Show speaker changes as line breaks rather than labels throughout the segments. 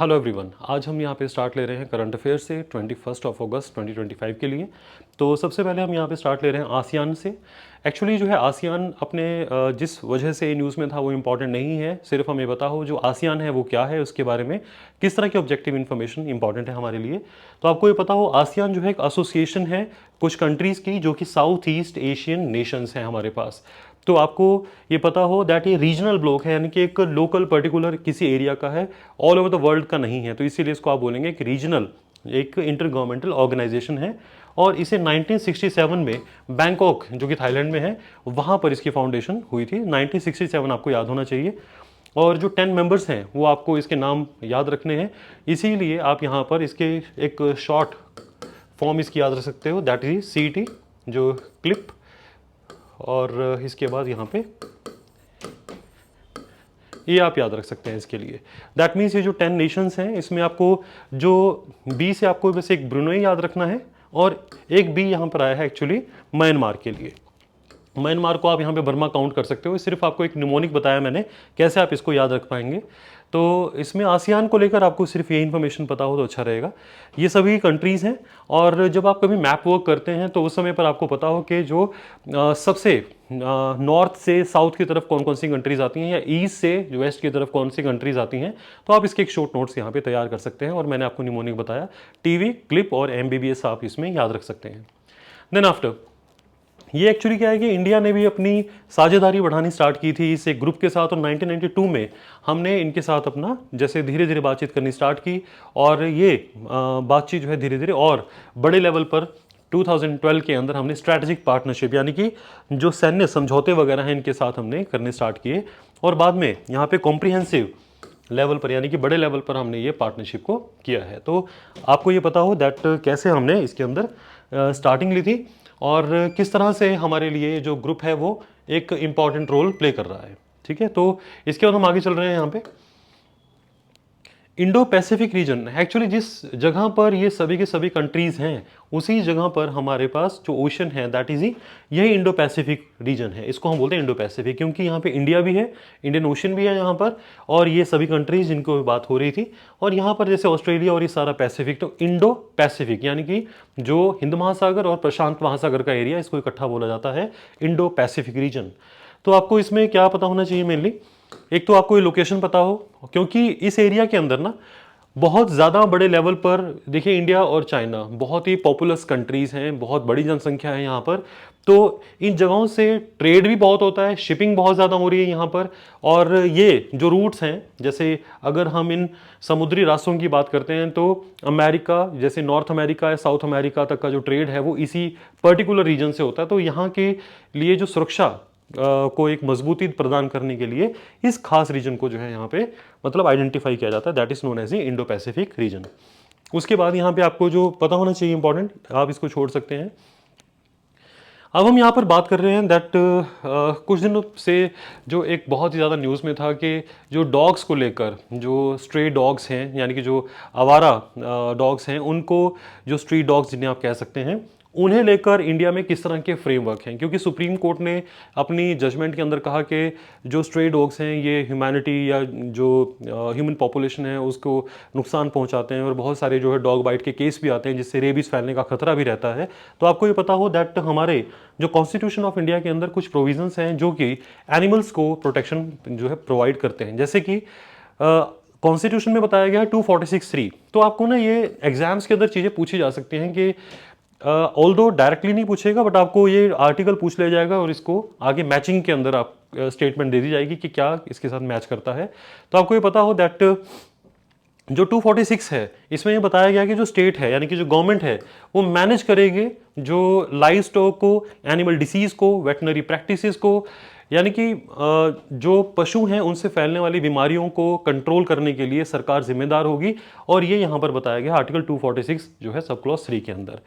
Hello everyone, आज हम यहाँ पे स्टार्ट ले रहे हैं करंट अफेयर्स से 21 अगस्त 2025 के लिए। तो सबसे पहले हम यहाँ पे स्टार्ट ले रहे हैं आसियान से। एक्चुअली जो है आसियान अपने जिस वजह से न्यूज़ में था वो इम्पॉर्टेंट नहीं है, सिर्फ हमें पता हो जो आसियान है वो क्या है, उसके बारे में किस तरह की ऑब्जेक्टिव इन्फॉर्मेशन इंपॉर्टेंट है हमारे लिए। तो आपको ये पता हो आसियान जो है एक एसोसिएशन है कुछ कंट्रीज़ की जो कि साउथ ईस्ट एशियन नेशंस हैं हमारे पास। तो आपको ये पता हो दैट ये रीजनल ब्लॉक है, यानी कि एक लोकल पर्टिकुलर किसी एरिया का है, ऑल ओवर द वर्ल्ड का नहीं है। तो इसीलिए इसको आप बोलेंगे एक रीजनल, एक इंटर गवर्नमेंटल ऑर्गेनाइजेशन है। और इसे 1967 में बैंकॉक जो कि थाईलैंड में है वहाँ पर इसकी फाउंडेशन हुई थी। 1967 आपको याद होना चाहिए। और जो 10 मेंबर्स हैं वो आपको इसके नाम याद रखने हैं, इसीलिए आप यहाँ पर इसके एक शॉर्ट फॉर्म इसकी याद रख सकते हो, दैट इज CET, जो क्लिप। और इसके बाद यहाँ पे ये आप याद रख सकते हैं इसके लिए। दैट मीन्स ये जो 10 नेशंस हैं इसमें आपको जो बी से आपको बस एक ब्रुनई याद रखना है, और एक बी यहाँ पर आया है एक्चुअली म्यांमार के लिए। म्यांमार को आप यहाँ पे बर्मा काउंट कर सकते हो, सिर्फ आपको एक निमोनिक बताया मैंने कैसे आप इसको याद रख पाएंगे। तो इसमें आसियान को लेकर आपको सिर्फ ये इन्फॉर्मेशन पता हो तो अच्छा रहेगा। ये सभी कंट्रीज़ हैं, और जब आप कभी मैप वर्क करते हैं तो उस समय पर आपको पता हो कि जो सबसे नॉर्थ से साउथ की तरफ कौन कौन सी कंट्रीज आती हैं, या ईस्ट से वेस्ट की तरफ कौन सी कंट्रीज आती हैं, तो आप इसके एक शॉर्ट नोट्स यहाँ पे तैयार कर सकते हैं। और मैंने आपको निमोनिक बताया, टीवी, क्लिप और MBBS आप इसमें याद रख सकते हैं। देन आफ्टर ये एक्चुअली क्या है कि इंडिया ने भी अपनी साझेदारी बढ़ानी स्टार्ट की थी इस एक ग्रुप के साथ, और 1992 में हमने इनके साथ अपना जैसे धीरे धीरे बातचीत करनी स्टार्ट की, और ये बातचीत जो है धीरे धीरे और बड़े लेवल पर 2012 के अंदर हमने स्ट्रैटेजिक पार्टनरशिप यानी कि जो सैन्य समझौते वगैरह हैं इनके साथ हमने करने स्टार्ट किए, और बाद में यहाँ पे कॉम्प्रिहेंसिव लेवल पर यानी कि बड़े लेवल पर हमने ये पार्टनरशिप को किया है। तो आपको ये पता हो दैट कैसे हमने इसके अंदर स्टार्टिंग ली थी, और किस तरह से हमारे लिए जो ग्रुप है वो एक इम्पॉर्टेंट रोल प्ले कर रहा है। ठीक है, तो इसके बाद हम आगे चल रहे हैं यहाँ पे इंडो पैसिफिक रीजन। एक्चुअली जिस जगह पर ये सभी के सभी कंट्रीज हैं उसी जगह पर हमारे पास जो ओशन है दैट इज यही इंडो पैसिफिक रीजन है। इसको हम बोलते हैं इंडो पैसिफिक क्योंकि यहाँ पे इंडिया भी है, इंडियन ओशन भी है यहाँ पर, और ये सभी कंट्रीज जिनको बात हो रही थी, और यहाँ पर जैसे ऑस्ट्रेलिया और ये सारा पैसिफिक, तो इंडो पैसिफिक यानी कि जो हिंद महासागर और प्रशांत महासागर का एरिया, इसको इकट्ठा बोला जाता है इंडो पैसिफिक रीजन। तो आपको इसमें क्या पता होना चाहिए मेनली, एक तो आपको ये लोकेशन पता हो, क्योंकि इस एरिया के अंदर ना बहुत ज़्यादा बड़े लेवल पर देखिए इंडिया और चाइना बहुत ही पॉपुलस कंट्रीज़ हैं, बहुत बड़ी जनसंख्या है यहाँ पर। तो इन जगहों से ट्रेड भी बहुत होता है, शिपिंग बहुत ज़्यादा हो रही है यहाँ पर। और ये जो रूट्स हैं, जैसे अगर हम इन समुद्री रास्तों की बात करते हैं तो अमेरिका, जैसे नॉर्थ अमेरिका या साउथ अमेरिका तक का जो ट्रेड है वो इसी पर्टिकुलर रीजन से होता है। तो यहाँ के लिए जो सुरक्षा को एक मजबूती प्रदान करने के लिए इस खास रीजन को जो है यहाँ पे मतलब आइडेंटिफाई किया जाता है, that is known as Indo Pacific region. उसके बाद यहाँ पे आपको जो पता होना चाहिए इंपॉर्टेंट, आप इसको छोड़ सकते हैं। अब हम यहाँ पर बात कर रहे हैं दैट कुछ दिनों से जो एक बहुत ही ज़्यादा न्यूज़ में था कि जो डॉग्स को लेकर, जो स्ट्रे डॉग्स हैं यानी कि जो आवारा डॉग्स हैं, उनको जो स्ट्रीट डॉग्स जिन्हें आप कह सकते हैं, उन्हें लेकर इंडिया में किस तरह के फ्रेमवर्क हैं। क्योंकि सुप्रीम कोर्ट ने अपनी जजमेंट के अंदर कहा कि जो स्ट्रे डॉग्स हैं ये ह्यूमैनिटी या जो ह्यूमन पॉपुलेशन है उसको नुकसान पहुंचाते हैं, और बहुत सारे जो है डॉग बाइट के केस भी आते हैं जिससे रेबीज फैलने का खतरा भी रहता है। तो आपको ये पता हो दैट हमारे जो कॉन्स्टिट्यूशन ऑफ इंडिया के अंदर कुछ प्रोविजंस हैं जो कि एनिमल्स को प्रोटेक्शन जो है प्रोवाइड करते हैं, जैसे कि कॉन्स्टिट्यूशन में बताया गया है 246(3). तो आपको ना ये एग्जाम्स के अंदर चीज़ें पूछी जा सकती हैं कि ऑल्दो डायरेक्टली नहीं पूछेगा, बट आपको ये आर्टिकल पूछ लिया जाएगा और इसको आगे मैचिंग के अंदर आप स्टेटमेंट दे दी जाएगी कि क्या इसके साथ मैच करता है। तो आपको ये पता हो दैट जो 246 है इसमें ये बताया गया कि जो स्टेट है यानी कि जो गवर्नमेंट है वो मैनेज करेगी जो लाइव स्टॉक को, एनिमल डिसीज को, वेटनरी प्रैक्टिसेस को, यानी कि जो पशु हैं उनसे फैलने वाली बीमारियों को कंट्रोल करने के लिए सरकार जिम्मेदार होगी। और ये यहाँ पर बताया गया आर्टिकल 246 जो है सब क्लॉज 3 के अंदर।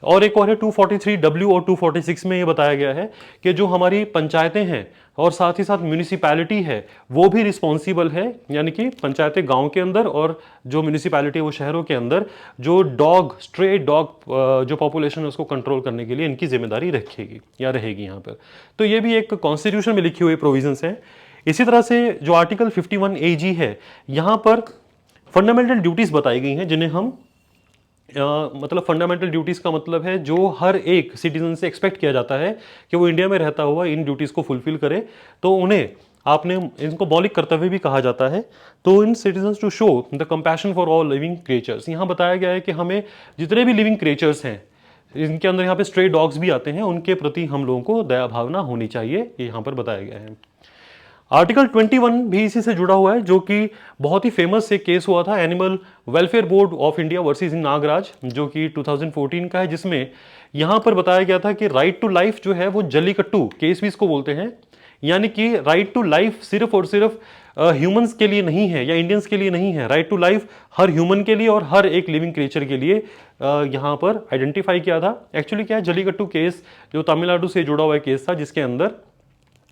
और एक और है 243W और 246 में ये बताया गया है कि जो हमारी पंचायतें हैं और साथ ही साथ म्यूनिसिपैलिटी है वो भी रिस्पॉन्सिबल है, यानी कि पंचायतें गांव के अंदर और जो म्यूनिसिपैलिटी है वो शहरों के अंदर, जो डॉग, स्ट्रे डॉग जो पॉपुलेशन है उसको कंट्रोल करने के लिए इनकी जिम्मेदारी रखेगी या रहेगी यहाँ पर। तो ये भी एक कॉन्स्टिट्यूशन में लिखी हुई प्रोविजंस हैं। इसी तरह से जो आर्टिकल 51AG है, यहाँ पर फंडामेंटल ड्यूटीज बताई गई हैं जिन्हें हम मतलब फंडामेंटल ड्यूटीज का मतलब है जो हर एक सिटीजन से एक्सपेक्ट किया जाता है कि वो इंडिया में रहता हुआ इन ड्यूटीज को फुलफिल करे, तो उन्हें आपने इनको मौलिक कर्तव्य भी कहा जाता है। तो इन citizens to show the compassion for all living creatures, यहाँ बताया गया है कि हमें जितने भी लिविंग क्रिएचर्स हैं, इनके अंदर यहाँ पे स्ट्रे डॉग्स भी आते हैं, उनके प्रति हम लोगों को दया भावना होनी चाहिए, ये यहाँ पर बताया गया है। आर्टिकल 21 भी इसी से जुड़ा हुआ है, जो कि बहुत ही फेमस एक केस हुआ था, Animal Welfare Board of India versus इन नागराज, जो कि 2014 का है, जिसमें यहां पर बताया गया था कि राइट टू लाइफ जो है वो जल्लीकट्टू केस भी इसको बोलते हैं, यानी कि राइट टू लाइफ सिर्फ और सिर्फ ह्यूमंस के लिए नहीं है या इंडियंस के लिए नहीं है, राइट टू लाइफ हर ह्यूमन के लिए और हर एक लिविंग क्रिएचर के लिए यहां पर आइडेंटिफाई किया था। एक्चुअली क्या है, जल्लीकट्टू केस जो तमिलनाडु से जुड़ा हुआ केस था, जिसके अंदर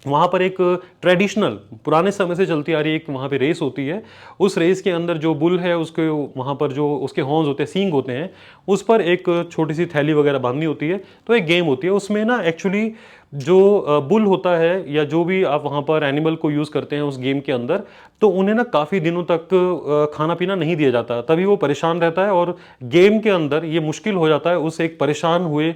वहाँ पर एक ट्रेडिशनल पुराने समय से चलती आ रही एक वहाँ पे रेस होती है, उस रेस के अंदर जो बुल है उसके वहाँ पर जो उसके हॉर्न्स होते हैं, सींग होते हैं, उस पर एक छोटी सी थैली वगैरह बांधनी होती है। तो एक गेम होती है उसमें ना, एक्चुअली जो बुल होता है या जो भी आप वहाँ पर एनिमल को यूज़ करते हैं उस गेम के अंदर, तो उन्हें ना काफ़ी दिनों तक खाना पीना नहीं दिया जाता, तभी वो परेशान रहता है और गेम के अंदर ये मुश्किल हो जाता है उस एक परेशान हुए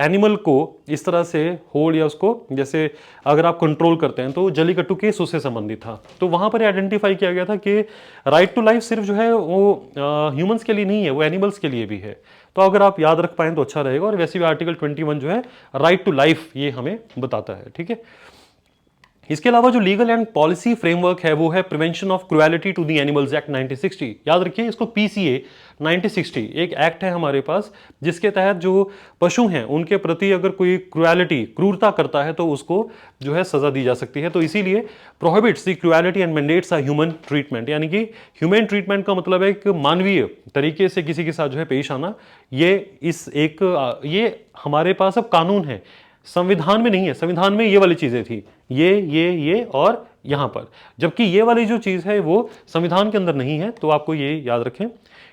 एनिमल को इस तरह से होल्ड या उसको जैसे अगर आप कंट्रोल करते हैं। तो जल्लीकट्टू केस उससे संबंधित था। तो वहाँ पर आइडेंटिफाई किया गया था कि राइट टू लाइफ सिर्फ जो है वो ह्यूमंस के लिए नहीं है, वो एनिमल्स के लिए भी है। तो अगर आप याद रख पाएं तो अच्छा रहेगा। और वैसे भी आर्टिकल 21 जो है राइट टू लाइफ ये हमें बताता है, ठीक है। इसके अलावा जो लीगल एंड पॉलिसी फ्रेमवर्क है वो है prevention of cruelty to the animals act 1960। याद रखिए इसको, पीसीए 1960 एक एक्ट है हमारे पास, जिसके तहत जो पशु हैं उनके प्रति अगर कोई क्रूरता करता है तो उसको जो है सजा दी जा सकती है। तो इसीलिए prohibits the cruelty and mandates a human treatment, यानी कि ह्यूमन ट्रीटमेंट का मतलब है एक मानवीय तरीके से किसी के साथ जो है पेश आना। ये हमारे पास अब कानून है, संविधान में नहीं है। संविधान में ये वाली चीजें थी, ये और यहां पर, जबकि ये वाली जो चीज है वो संविधान के अंदर नहीं है। तो आपको ये याद रखें।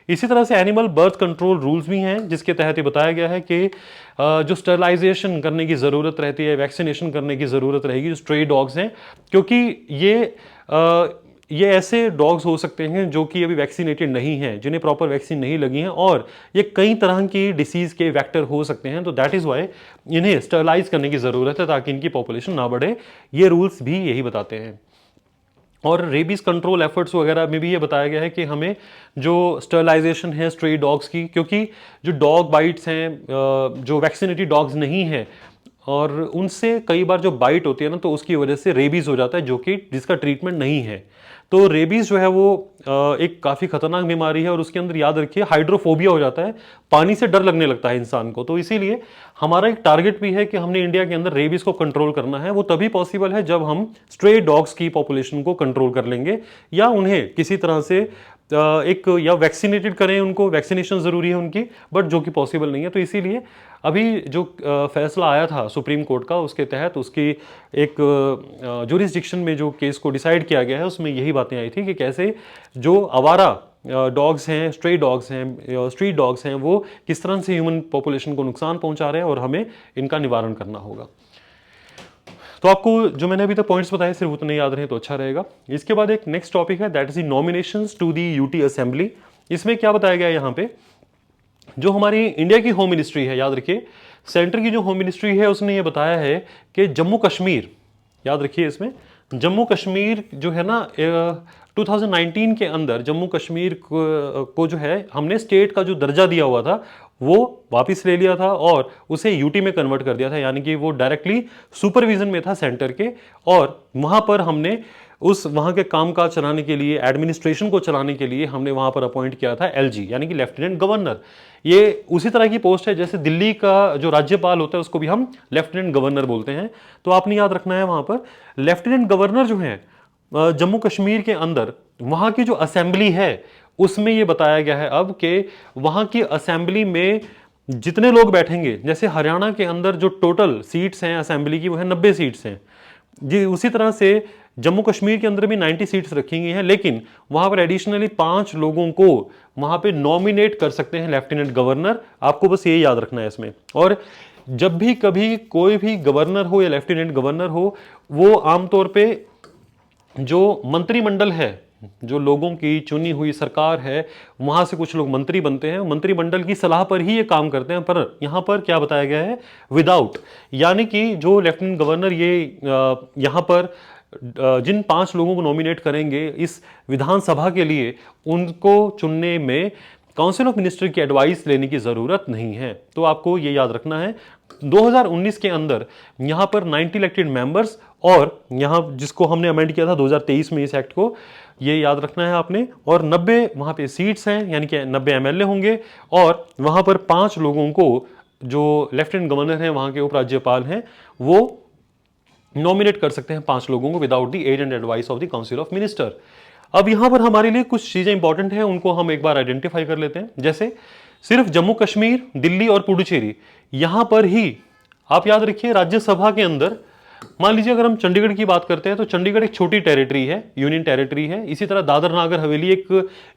इसी तरह से एनिमल बर्थ कंट्रोल रूल्स भी हैं, जिसके तहत ये बताया गया है कि जो स्टरलाइजेशन करने की जरूरत रहती है, वैक्सीनेशन करने की जरूरत रहेगी जो स्ट्रे डॉग्स हैं, क्योंकि ये ऐसे डॉग्स हो सकते हैं जो कि अभी वैक्सीनेटेड नहीं हैं, जिन्हें प्रॉपर वैक्सीन नहीं लगी हैं, और ये कई तरह की डिसीज के वेक्टर हो सकते हैं। तो दैट इज वाई इन्हें स्टरलाइज करने की जरूरत है ताकि इनकी पॉपुलेशन ना बढ़े। ये रूल्स भी यही बताते हैं। और रेबीज कंट्रोल एफर्ट्स वगैरह में भी ये बताया गया है कि हमें जो स्टरलाइजेशन है स्ट्रे डॉग्स की, क्योंकि जो डॉग बाइट्स हैं जो वैक्सीनेटेड डॉग्स नहीं है और उनसे कई बार जो बाइट होती है ना, तो उसकी वजह से रेबीज हो जाता है, जो कि जिसका ट्रीटमेंट नहीं है। तो रेबीज जो है वो एक काफ़ी खतरनाक बीमारी है और उसके अंदर याद रखिए हाइड्रोफोबिया हो जाता है, पानी से डर लगने लगता है इंसान को। तो इसीलिए हमारा एक टारगेट भी है कि हमने इंडिया के अंदर रेबीज को कंट्रोल करना है। वो तभी पॉसिबल है जब हम स्ट्रे डॉग्स की पॉपुलेशन को कंट्रोल कर लेंगे या उन्हें किसी तरह से एक या वैक्सीनेटेड करें, उनको वैक्सीनेशन ज़रूरी है उनकी, बट जो कि पॉसिबल नहीं है। तो इसीलिए अभी जो फैसला आया था सुप्रीम कोर्ट का, उसके तहत उसकी एक जुरिस्डिक्शन में जो केस को डिसाइड किया गया है, उसमें यही बातें आई थी कि कैसे जो आवारा डॉग्स हैं, स्ट्रे डॉग्स हैं, स्ट्रीट डॉग्स हैं, वो किस तरह से ह्यूमन पॉपुलेशन को नुकसान पहुंचा रहे हैं और हमें इनका निवारण करना होगा। तो आपको जो मैंने अभी तक पॉइंट्स बताए सिर्फ उतने याद रहे तो अच्छा रहेगा। इसके बाद एक नेक्स्ट टॉपिक है, that is the nominations to the UT assembly. इसमें क्या बताया गया है यहाँ पे, जो हमारी इंडिया की होम मिनिस्ट्री है, याद रखिए सेंटर की जो होम मिनिस्ट्री है उसने ये बताया है कि जम्मू कश्मीर, याद रखिए इसमें जम्मू कश्मीर जो है ना 2019 के अंदर जम्मू कश्मीर को जो है हमने स्टेट का जो दर्जा दिया हुआ था वो वापस ले लिया था और उसे यूटी में कन्वर्ट कर दिया था, यानी कि वो डायरेक्टली सुपरविजन में था सेंटर के। और वहाँ पर हमने उस वहाँ के कामकाज चलाने के लिए, एडमिनिस्ट्रेशन को चलाने के लिए हमने वहाँ पर अपॉइंट किया था एलजी, यानी कि लेफ्टिनेंट गवर्नर। ये उसी तरह की पोस्ट है जैसे दिल्ली का जो राज्यपाल होता है उसको भी हम लेफ्टिनेंट गवर्नर बोलते हैं। तो आपने याद रखना है वहाँ पर लेफ्टिनेंट गवर्नर जो है जम्मू कश्मीर के अंदर, वहाँ की जो असेंबली है उसमें ये बताया गया है अब कि वहाँ की असेंबली में जितने लोग बैठेंगे, जैसे हरियाणा के अंदर जो टोटल सीट्स हैं असेंबली की वो है 90 सीट्स हैं जी, उसी तरह से जम्मू कश्मीर के अंदर भी 90 सीट्स रखी गई हैं, लेकिन वहां पर एडिशनली 5 लोगों को वहां पे नॉमिनेट कर सकते हैं लेफ्टिनेंट गवर्नर। आपको बस ये याद रखना है इसमें। और जब भी कभी कोई भी गवर्नर हो या लेफ्टिनेंट गवर्नर हो, वो आमतौर पे जो मंत्रिमंडल है जो लोगों की चुनी हुई सरकार है वहां से कुछ लोग मंत्री बनते हैं, मंत्रिमंडल की सलाह पर ही ये काम करते हैं। पर यहां पर क्या बताया गया है, विदाउट, यानी कि जो लेफ्टिनेंट गवर्नर ये यहां पर जिन 5 लोगों को नॉमिनेट करेंगे इस विधानसभा के लिए, उनको चुनने में काउंसिल ऑफ मिनिस्टर की एडवाइस लेने की जरूरत नहीं है। तो आपको ये याद रखना है 2019 के अंदर यहां पर 90 इलेक्टेड मेंबर्स, और यहां जिसको हमने अमेंड किया था 2023 में इस एक्ट को, ये याद रखना है आपने, और 90 वहां पे सीट्स हैं, यानी कि 90 एमएलए होंगे, और वहां पर 5 लोगों को जो लेफ्टिनेंट गवर्नर हैं वहां के उपराज्यपाल हैं वो नॉमिनेट कर सकते हैं 5 लोगों को without the aid and advice of the council of minister. अब यहां पर हमारे लिए कुछ चीजें इंपॉर्टेंट हैं, उनको हम एक बार आइडेंटिफाई कर लेते हैं। जैसे सिर्फ जम्मू कश्मीर, दिल्ली और पुडुचेरी, यहां पर ही आप याद रखिए राज्यसभा के अंदर, मान लीजिए अगर हम चंडीगढ़ की बात करते हैं तो चंडीगढ़ एक छोटी टेरिटरी है, यूनियन टेरिटरी है। इसी तरह दादर नागर हवेली एक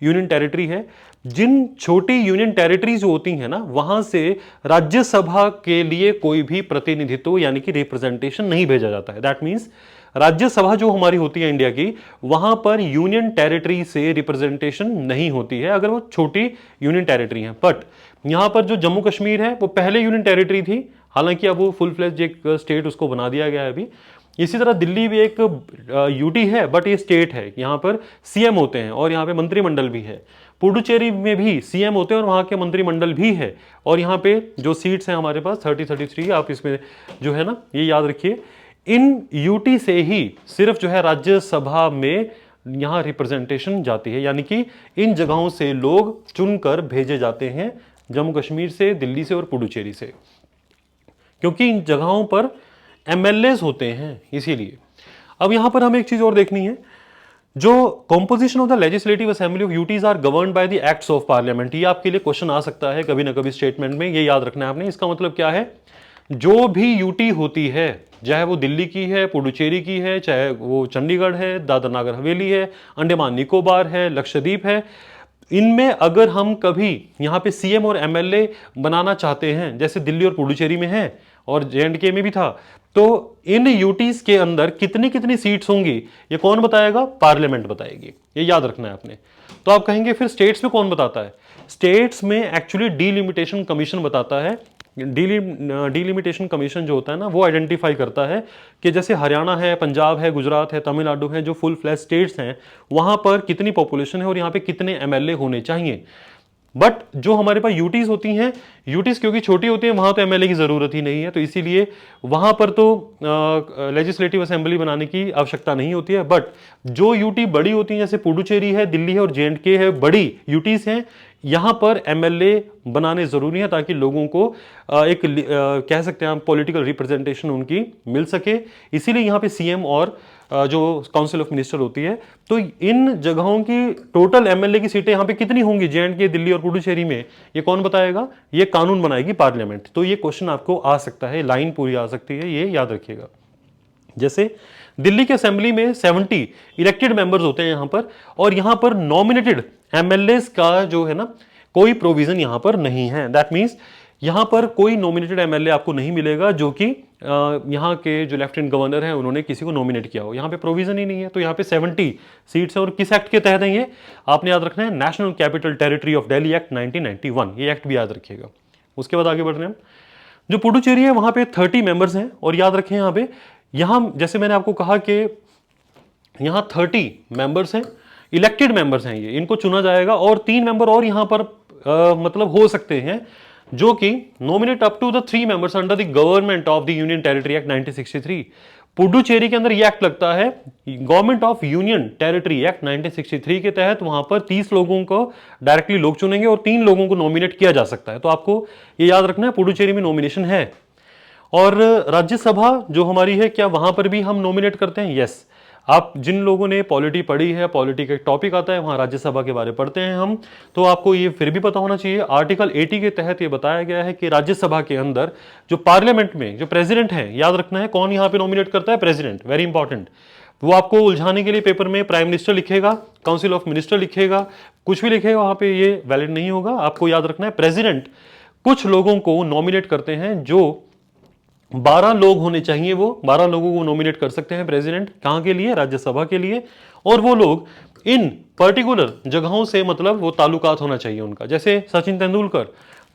यूनियन टेरिटरी है। जिन छोटी यूनियन टेरिटरीज जो होती हैं ना, वहां से राज्यसभा के लिए कोई भी प्रतिनिधित्व यानी कि रिप्रेजेंटेशन नहीं भेजा जाता है। दैट मीन्स राज्यसभा जो हमारी होती है इंडिया की, वहां पर यूनियन टेरिटरी से रिप्रेजेंटेशन नहीं होती है अगर वो छोटी यूनियन टेरिटरी है। बट यहां पर जो जम्मू कश्मीर है वो पहले यूनियन टेरिटरी थी, हालांकि अब वो फुल फ्लेज एक स्टेट उसको बना दिया गया है अभी। इसी तरह दिल्ली भी एक यूटी है बट ये स्टेट है, यहां पर सीएम होते हैं और यहां पे मंत्रिमंडल भी है। पुडुचेरी में भी सीएम होते हैं और वहां के मंत्रिमंडल भी है, और यहां पे जो सीट्स हैं हमारे पास 33, आप इसमें जो है ना ये याद रखिए, इन यूटी से ही सिर्फ जो है राज्यसभा में यहां रिप्रेजेंटेशन जाती है, यानी कि इन जगहों से लोग चुनकर भेजे जाते हैं, जम्मू कश्मीर से, दिल्ली से और पुडुचेरी से, क्योंकि इन जगहों पर एमएलएस होते हैं इसीलिए। अब यहां पर हमें एक चीज और देखनी है, जो composition of the legislative assembly of UTs are governed by the acts of Parliament. ये आपके लिए क्वेश्चन आ सकता है कभी ना कभी स्टेटमेंट में, ये याद रखना है आपने। इसका मतलब क्या है, जो भी यूटी होती है, चाहे वो दिल्ली की है, पुडुचेरी की है, चाहे वो चंडीगढ़ है, दादर नागर हवेली है, अंडमान निकोबार है, लक्षद्वीप है, इनमें अगर हम कभी यहां पे सीएम और एमएलए बनाना चाहते हैं, जैसे दिल्ली और पुडुचेरी में है और जेएंडके में भी था, तो इन यूटीज के अंदर कितनी कितनी सीट्स होंगी ये कौन बताएगा, पार्लियामेंट बताएगी, ये याद रखना है आपने। तो आप कहेंगे फिर स्टेट्स में कौन बताता है, स्टेट्स में एक्चुअली डीलिमिटेशन कमीशन बताता है। डीलिमिटेशन कमीशन जो होता है ना, वो आइडेंटिफाई करता है कि जैसे हरियाणा है, पंजाब है, गुजरात है, तमिलनाडु है, जो फुल फ्लैश स्टेट्स हैं, वहां पर कितनी पॉपुलेशन है और यहाँ पे कितने एमएलए होने चाहिए। बट जो हमारे पास यूटीज होती हैं, यूटीज क्योंकि छोटी होती हैं, वहां तो एमएलए की जरूरत ही नहीं है, तो इसीलिए वहां पर तो लेजिस्लेटिव असेंबली बनाने की आवश्यकता नहीं होती है। बट जो यूटी बड़ी होती हैं, जैसे पुडुचेरी है, दिल्ली है और जेएंडके है, बड़ी यूटीज हैं, यहां पर एमएलए बनाने जरूरी है ताकि लोगों को एक कह सकते हैं हम पॉलिटिकल रिप्रेजेंटेशन उनकी मिल सके। इसीलिए यहां पे सीएम और जो काउंसिल ऑफ मिनिस्टर होती है, तो इन जगहों की टोटल एमएलए की सीटें यहां पे कितनी होंगी जेएंडके, दिल्ली और पुडुचेरी में, ये कौन बताएगा, ये कानून बनाएगी पार्लियामेंट। तो ये क्वेश्चन आपको आ सकता है, लाइन पूरी आ सकती है, ये याद रखिएगा। जैसे दिल्ली के असेंबली में 70 इलेक्टेड मेंबर्स होते हैं यहां पर, और यहां पर नॉमिनेटेड एमएलएस का जो है ना कोई प्रोविजन यहां पर नहीं है। दैट मींस यहां पर कोई नॉमिनेटेड एमएलए आपको नहीं मिलेगा जो कि यहां के जो लेफ्टिनेंट गवर्नर हैं उन्होंने किसी को नॉमिनेट किया हो, यहां पे प्रोविजन ही नहीं है। तो यहां पे 70 सीट्स है, और किस एक्ट के तहत है ये आपने याद रखना है, national capital territory of Delhi act 1991, ये एक्ट भी याद रखिएगा। उसके बाद आगे बढ़ रहे हैं, जो पुडुचेरी है वहां पे 30 मेंबर्स हैं, और याद रखें यहां जैसे मैंने आपको कहा कि यहां 30 मेंबर्स हैं, इलेक्टेड मेंबर्स हैं, ये इनको चुना जाएगा, और 3 मेंबर और यहां पर मतलब हो सकते हैं जो कि nominate up to the 3 members under the government of the union territory act 1963। Puducherry के अंदर यह एक्ट लगता है government of union territory act 1963 के तहत, वहां पर 30 लोगों को डायरेक्टली लोग चुनेंगे और 3 लोगों को नॉमिनेट किया जा सकता है। तो आपको यह याद रखना है पुडुचेरी में नॉमिनेशन है। और राज्यसभा जो हमारी है, क्या वहां पर भी हम नॉमिनेट करते हैं? यस। आप जिन लोगों ने पॉलिटी पढ़ी है, पॉलिटी का टॉपिक आता है वहां राज्यसभा के बारे में पढ़ते हैं हम, तो आपको ये फिर भी पता होना चाहिए। आर्टिकल 80 के तहत ये बताया गया है कि राज्यसभा के अंदर जो पार्लियामेंट में जो प्रेसिडेंट है, याद रखना है कौन यहां पे नॉमिनेट करता है, प्रेसिडेंट, वेरी इंपॉर्टेंट। वो आपको उलझाने के लिए पेपर में प्राइम मिनिस्टर लिखेगा, काउंसिल ऑफ मिनिस्टर लिखेगा, कुछ भी लिखेगा, वहां पे ये वैलिड नहीं होगा। आपको याद रखना है प्रेसिडेंट कुछ लोगों को नॉमिनेट करते हैं जो 12 लोग होने चाहिए, वो 12 लोगों को नॉमिनेट कर सकते हैं प्रेसिडेंट, कहां के लिए, राज्यसभा के लिए। और वो लोग इन पर्टिकुलर जगहों से, मतलब वो ताल्लुकात होना चाहिए उनका। जैसे सचिन तेंदुलकर,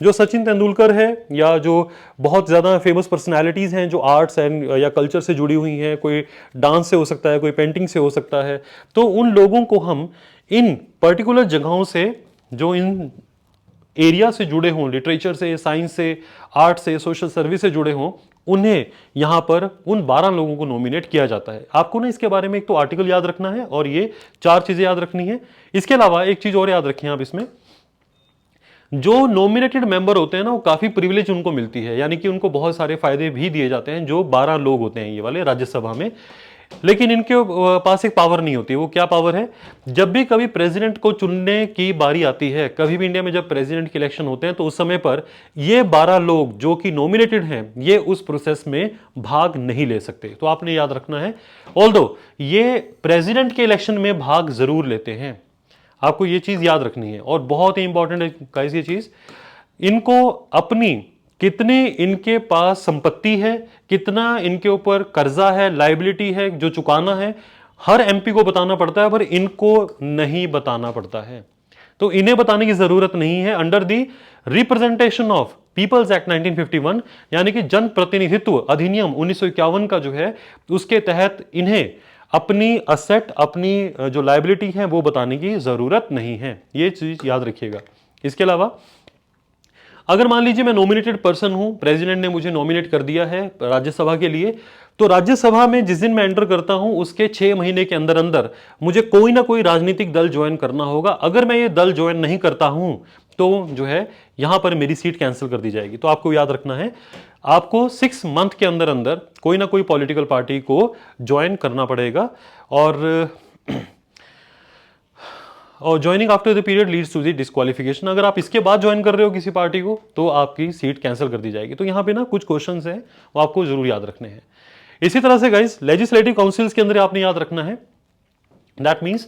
जो सचिन तेंदुलकर है, या जो बहुत ज़्यादा फेमस पर्सनालिटीज़ हैं जो आर्ट्स एंड या कल्चर से जुड़ी हुई हैं, कोई डांस से हो सकता है, कोई पेंटिंग से हो सकता है, तो उन लोगों को हम इन पर्टिकुलर जगहों से, जो इन एरिया से जुड़े हों, लिटरेचर से, साइंस से, आर्ट से, सोशल सर्विस से जुड़े हों, उन्हें यहां पर उन 12 लोगों को नॉमिनेट किया जाता है। आपको ना इसके बारे में एक तो आर्टिकल याद रखना है और ये 4 चीजें याद रखनी है। इसके अलावा एक चीज और याद रखें आप इसमें, जो नॉमिनेटेड मेंबर होते हैं ना, वो काफी प्रिविलेज उनको मिलती है, यानी कि उनको बहुत सारे फायदे भी दिए जाते हैं, जो 12 लोग होते हैं ये वाले राज्यसभा में। लेकिन इनके पास एक पावर नहीं होती। वो क्या पावर है, जब भी कभी प्रेसिडेंट को चुनने की बारी आती है, कभी भी इंडिया में जब प्रेसिडेंट के इलेक्शन होते हैं, तो उस समय पर ये 12 लोग जो कि नॉमिनेटेड हैं, ये उस प्रोसेस में भाग नहीं ले सकते। तो आपने याद रखना है, ऑल्दो ये प्रेसिडेंट के इलेक्शन में भाग जरूर लेते हैं, आपको ये चीज याद रखनी है। और बहुत ही इंपॉर्टेंट है गाइस ये चीज, इनको अपनी कितनी इनके पास संपत्ति है, कितना इनके ऊपर कर्जा है, लाइबिलिटी है जो चुकाना है, हर एमपी को बताना पड़ता है, पर इनको नहीं बताना पड़ता है। तो इन्हें बताने की जरूरत नहीं है। Under the representation of peoples act 1951, यानी कि जन प्रतिनिधित्व अधिनियम 1951 का जो है, उसके तहत इन्हें अपनी असेट, अपनी जो लाइबिलिटी है, वो बताने की जरूरत नहीं है। ये चीज याद रखिएगा। इसके अलावा अगर मान लीजिए मैं नॉमिनेटेड पर्सन हूं, प्रेसिडेंट ने मुझे नॉमिनेट कर दिया है राज्यसभा के लिए, तो राज्यसभा में जिस दिन मैं एंटर करता हूं, उसके 6 महीने के अंदर अंदर मुझे कोई ना कोई राजनीतिक दल ज्वाइन करना होगा। अगर मैं ये दल ज्वाइन नहीं करता हूं, तो जो है यहां पर मेरी सीट कैंसिल कर दी जाएगी। तो आपको याद रखना है, आपको 6 मंथ के अंदर अंदर कोई ना कोई पॉलिटिकल पार्टी को ज्वाइन करना पड़ेगा। और joining after the period leads to the disqualification. अगर आप इसके बाद ज्वाइन कर रहे हो किसी पार्टी को, तो आपकी सीट कैंसिल कर दी जाएगी। तो यहां पे ना कुछ क्वेश्चंस हैं, वो आपको जरूर याद रखने हैं। इसी तरह से गाइस, लेजिस्लेटिव काउंसिल्स के अंदर आपने याद रखना है, दैट मीन्स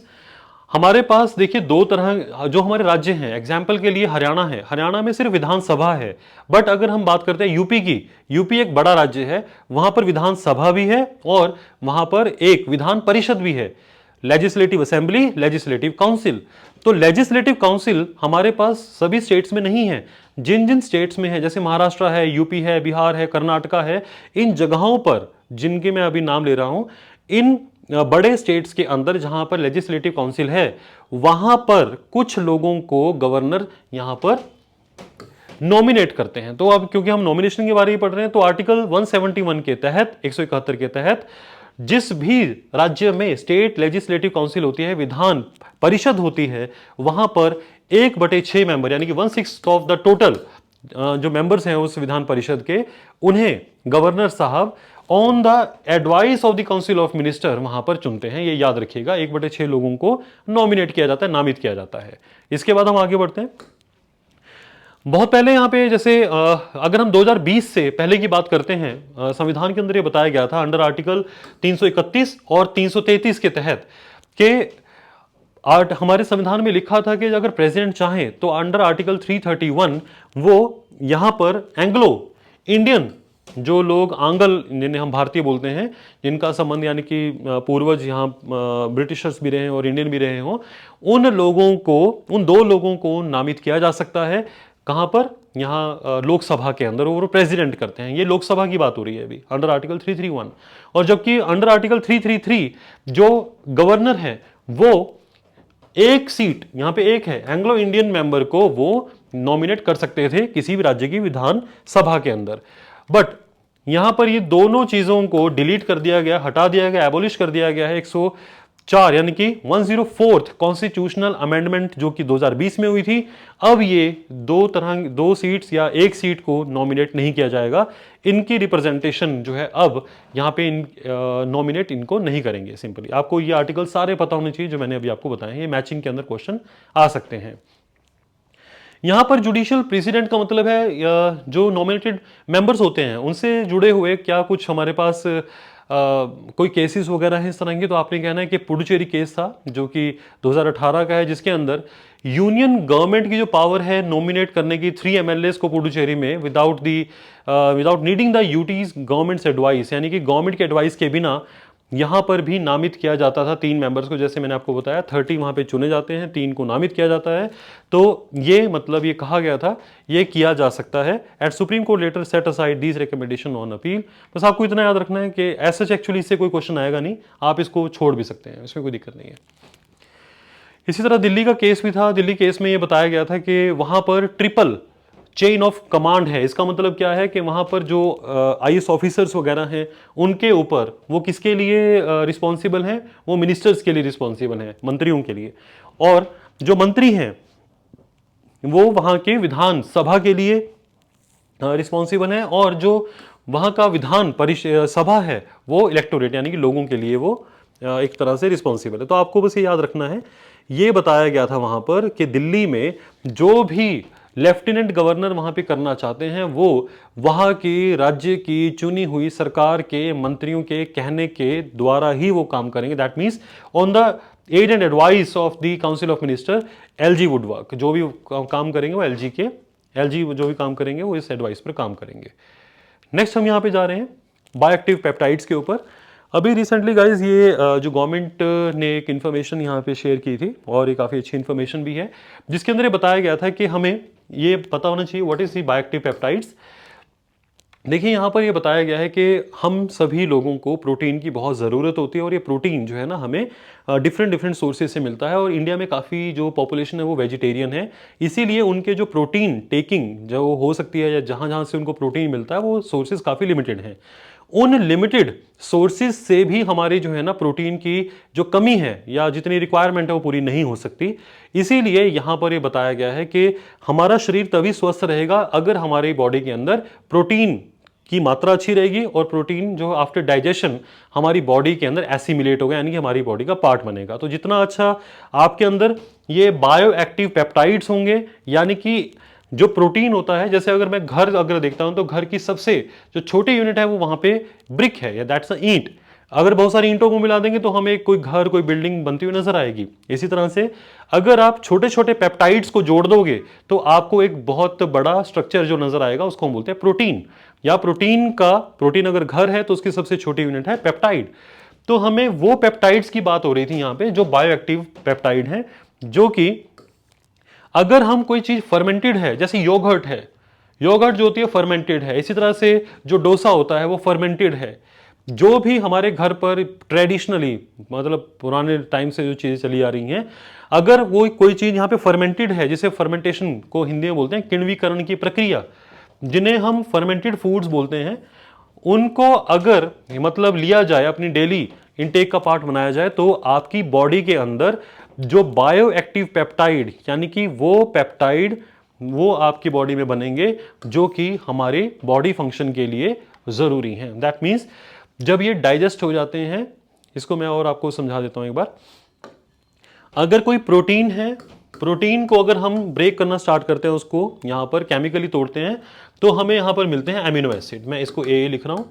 हमारे पास देखिए 2 तरह जो हमारे राज्य हैं, एग्जाम्पल के लिए हरियाणा है, हरियाणा में सिर्फ विधानसभा है। बट अगर हम बात करते हैं यूपी की, यूपी एक बड़ा राज्य है, वहां पर विधानसभा भी है और वहां पर एक विधान परिषद भी है, लेजिस्लेटिव असेंबली, लेजिस्लेटिव काउंसिल। तो लेजिस्लेटिव काउंसिल हमारे पास सभी स्टेट्स में नहीं है। जिन जिन स्टेट्स में है, जैसे महाराष्ट्र है, यूपी है, बिहार है, कर्नाटका है, इन जगहों पर जिनके मैं अभी नाम ले रहा हूं, इन बड़े स्टेट्स के अंदर जहां पर लेजिस्लेटिव काउंसिल है, वहां पर कुछ लोगों को गवर्नर यहां पर नॉमिनेट करते हैं। तो अब क्योंकि हम नॉमिनेशन के बारे में पढ़ रहे हैं, तो आर्टिकल 171 के तहत, 171 के तहत, जिस भी राज्य में स्टेट लेजिस्लेटिव काउंसिल होती है, विधान परिषद होती है, वहां पर 1/6 मेंबर, यानी कि 1/6 ऑफ द टोटल जो मेंबर्स हैं उस विधान परिषद के, उन्हें गवर्नर साहब on the advice of the council of minister वहां पर चुनते हैं। ये याद रखिएगा, 1/6 लोगों को नॉमिनेट किया जाता है, नामित किया जाता है। इसके बाद हम आगे बढ़ते हैं। बहुत पहले यहाँ पे जैसे अगर हम 2020 से पहले की बात करते हैं, संविधान के अंदर ये बताया गया था अंडर आर्टिकल 331 और 333 के तहत कि हमारे संविधान में लिखा था कि अगर प्रेसिडेंट चाहे तो अंडर आर्टिकल 331 वो यहां पर एंग्लो इंडियन, जो लोग आंगल जिन्हें हम भारतीय बोलते हैं, जिनका संबंध यानी कि पूर्वज यहाँ ब्रिटिशर्स भी रहे और इंडियन भी रहे हों, उन लोगों को, उन 2 लोगों को नामित किया जा सकता है। कहां पर, यहां लोकसभा के अंदर, वो प्रेसिडेंट करते हैं। ये लोकसभा की बात हो रही है अभी अंडर आर्टिकल 331। और जबकि अंडर आर्टिकल 333 जो गवर्नर है, वो एक सीट, यहां पे एक है, एंग्लो इंडियन मेंबर को वो नॉमिनेट कर सकते थे किसी भी राज्य की विधान सभा के अंदर। बट यहां पर ये दोनों चीजों को डिलीट कर दिया गया, हटा दिया गया, एबोलिश कर दिया गया है 104 यानी कि 104th कॉन्स्टिट्यूशनल अमेंडमेंट जो कि 2020 में हुई थी। अब ये 2 सीट्स या एक सीट को नॉमिनेट नहीं किया जाएगा। इनकी रिप्रेजेंटेशन जो है अब यहां पे नॉमिनेट इनको नहीं करेंगे। सिंपली आपको ये आर्टिकल सारे पता होने चाहिए जो मैंने अभी आपको बताए हैं। ये मैचिंग के अंदर क्वेश्चन आ सकते हैं। यहां पर जुडिशियल प्रेसिडेंट का मतलब है जो नॉमिनेटेड मेंबर्स होते हैं उनसे जुड़े हुए क्या कुछ हमारे पास कोई केसेस वगैरह हैं इस तरह के, तो आपने कहना है कि पुडुचेरी केस था जो कि 2018 का है, जिसके अंदर यूनियन गवर्नमेंट की जो पावर है नॉमिनेट करने की 3 एमएलएस को पुडुचेरी में without needing the UTs government's advice, यानी कि गवर्नमेंट के एडवाइस के बिना यहां पर भी नामित किया जाता था 3 मेंबर्स को। जैसे मैंने आपको बताया 30 वहां पे चुने जाते हैं, 3 को नामित किया जाता है। तो ये मतलब ये कहा गया था ये किया जा सकता है। At Supreme Court later set aside these recommendation on appeal. बस आपको इतना याद रखना है कि एज सच एक्चुअली इससे कोई क्वेश्चन आएगा नहीं, आप इसको छोड़ भी सकते हैं, इसमें कोई दिक्कत नहीं है। इसी तरह दिल्ली का केस भी था। दिल्ली केस में ये बताया गया था कि वहां पर ट्रिपल चेन ऑफ कमांड है। इसका मतलब क्या है कि वहां पर जो आईएएस ऑफिसर्स वगैरह हैं उनके ऊपर वो किसके लिए रिस्पॉन्सिबल हैं, वो मिनिस्टर्स के लिए रिस्पॉन्सिबल हैं, मंत्रियों के लिए। और जो मंत्री हैं वो वहां के विधान सभा के लिए रिस्पॉन्सिबल हैं, और जो वहां का विधान सभा है वो इलेक्टोरेट यानी कि लोगों के लिए वो एक तरह से रिस्पॉन्सिबल है। तो आपको बस ये याद रखना है, ये बताया गया था वहां पर कि दिल्ली में जो भी लेफ्टिनेंट गवर्नर वहां पे करना चाहते हैं वो वहां की राज्य की चुनी हुई सरकार के मंत्रियों के कहने के द्वारा ही वो काम करेंगे। That means on the aid and advice of the council of minister LG would work. जो भी काम करेंगे वो एलजी जो भी काम करेंगे वो इस एडवाइस पर काम करेंगे। नेक्स्ट हम यहाँ पे जा रहे हैं बायोएक्टिव पेप्टाइड्स के ऊपर। अभी रिसेंटली गाइज ये जो गवर्नमेंट ने एक इन्फॉर्मेशन यहाँ पे शेयर की थी, और ये काफ़ी अच्छी इन्फॉर्मेशन भी है, जिसके अंदर ये बताया गया था कि हमें ये पता होना चाहिए what is the bioactive peptides. देखिए यहाँ पर ये बताया गया है कि हम सभी लोगों को प्रोटीन की बहुत ज़रूरत होती है, और ये प्रोटीन जो है ना हमें डिफरेंट सोर्सेज से मिलता है। और इंडिया में काफ़ी जो पॉपुलेशन है वो वेजिटेरियन है, इसीलिए उनके जो प्रोटीन टेकिंग जो हो सकती है या जहाँ जहाँ से उनको प्रोटीन मिलता है वो सोर्सेज काफ़ी लिमिटेड हैं। उन लिमिटेड सोर्सेज से भी हमारी जो है ना प्रोटीन की जो कमी है या जितनी रिक्वायरमेंट है वो पूरी नहीं हो सकती। इसीलिए यहां पर ये बताया गया है कि हमारा शरीर तभी स्वस्थ रहेगा अगर हमारी बॉडी के अंदर प्रोटीन की मात्रा अच्छी रहेगी, और प्रोटीन जो आफ्टर डाइजेशन हमारी बॉडी के अंदर एसिमिलेट होगा, यानी कि हमारी बॉडी का पार्ट बनेगा। तो जितना अच्छा आपके अंदर ये बायो एक्टिव पेप्टाइड्स होंगे, यानी कि जो प्रोटीन होता है, जैसे अगर मैं घर अगर देखता हूं तो घर की सबसे जो छोटी यूनिट है वो वहां पे ब्रिक है या दैट्स अ ईंट। अगर बहुत सारी ईंटों को मिला देंगे तो हमें कोई घर कोई बिल्डिंग बनती हुई नजर आएगी। इसी तरह से अगर आप छोटे छोटे पेप्टाइड्स को जोड़ दोगे तो आपको एक बहुत बड़ा स्ट्रक्चर जो नजर आएगा उसको हम बोलते हैं प्रोटीन। या प्रोटीन अगर घर है तो उसकी सबसे छोटी यूनिट है पेप्टाइड। तो हमें वो पेप्टाइड्स की बात हो रही थी यहां पे जो बायोएक्टिव पेप्टाइड है, जो कि अगर हम कोई चीज फर्मेंटेड है, जैसे योगर्ट है, योगर्ट जो होती है फर्मेंटेड है। इसी तरह से जो डोसा होता है वो फर्मेंटेड है। जो भी हमारे घर पर ट्रेडिशनली मतलब पुराने टाइम से जो चीजें चली आ रही हैं, अगर वो कोई चीज यहाँ पे फर्मेंटेड है, जिसे फर्मेंटेशन को हिंदी में बोलते हैं किण्वीकरण की प्रक्रिया, जिन्हें हम फर्मेंटेड फूड्स बोलते हैं, उनको अगर मतलब लिया जाए अपनी डेली इनटेक का पार्ट बनाया जाए तो आपकी बॉडी के अंदर जो बायो एक्टिव पेप्टाइड यानी कि वो पेप्टाइड वो आपकी बॉडी में बनेंगे जो कि हमारे बॉडी फंक्शन के लिए जरूरी हैं। दैट मीन्स जब ये डाइजेस्ट हो जाते हैं, इसको मैं और आपको समझा देता हूं एक बार। अगर कोई प्रोटीन है, प्रोटीन को अगर हम ब्रेक करना स्टार्ट करते हैं, उसको यहां पर केमिकली तोड़ते हैं, तो हमें यहां पर मिलते हैं अमीनो एसिड। मैं इसको ए लिख रहा हूं।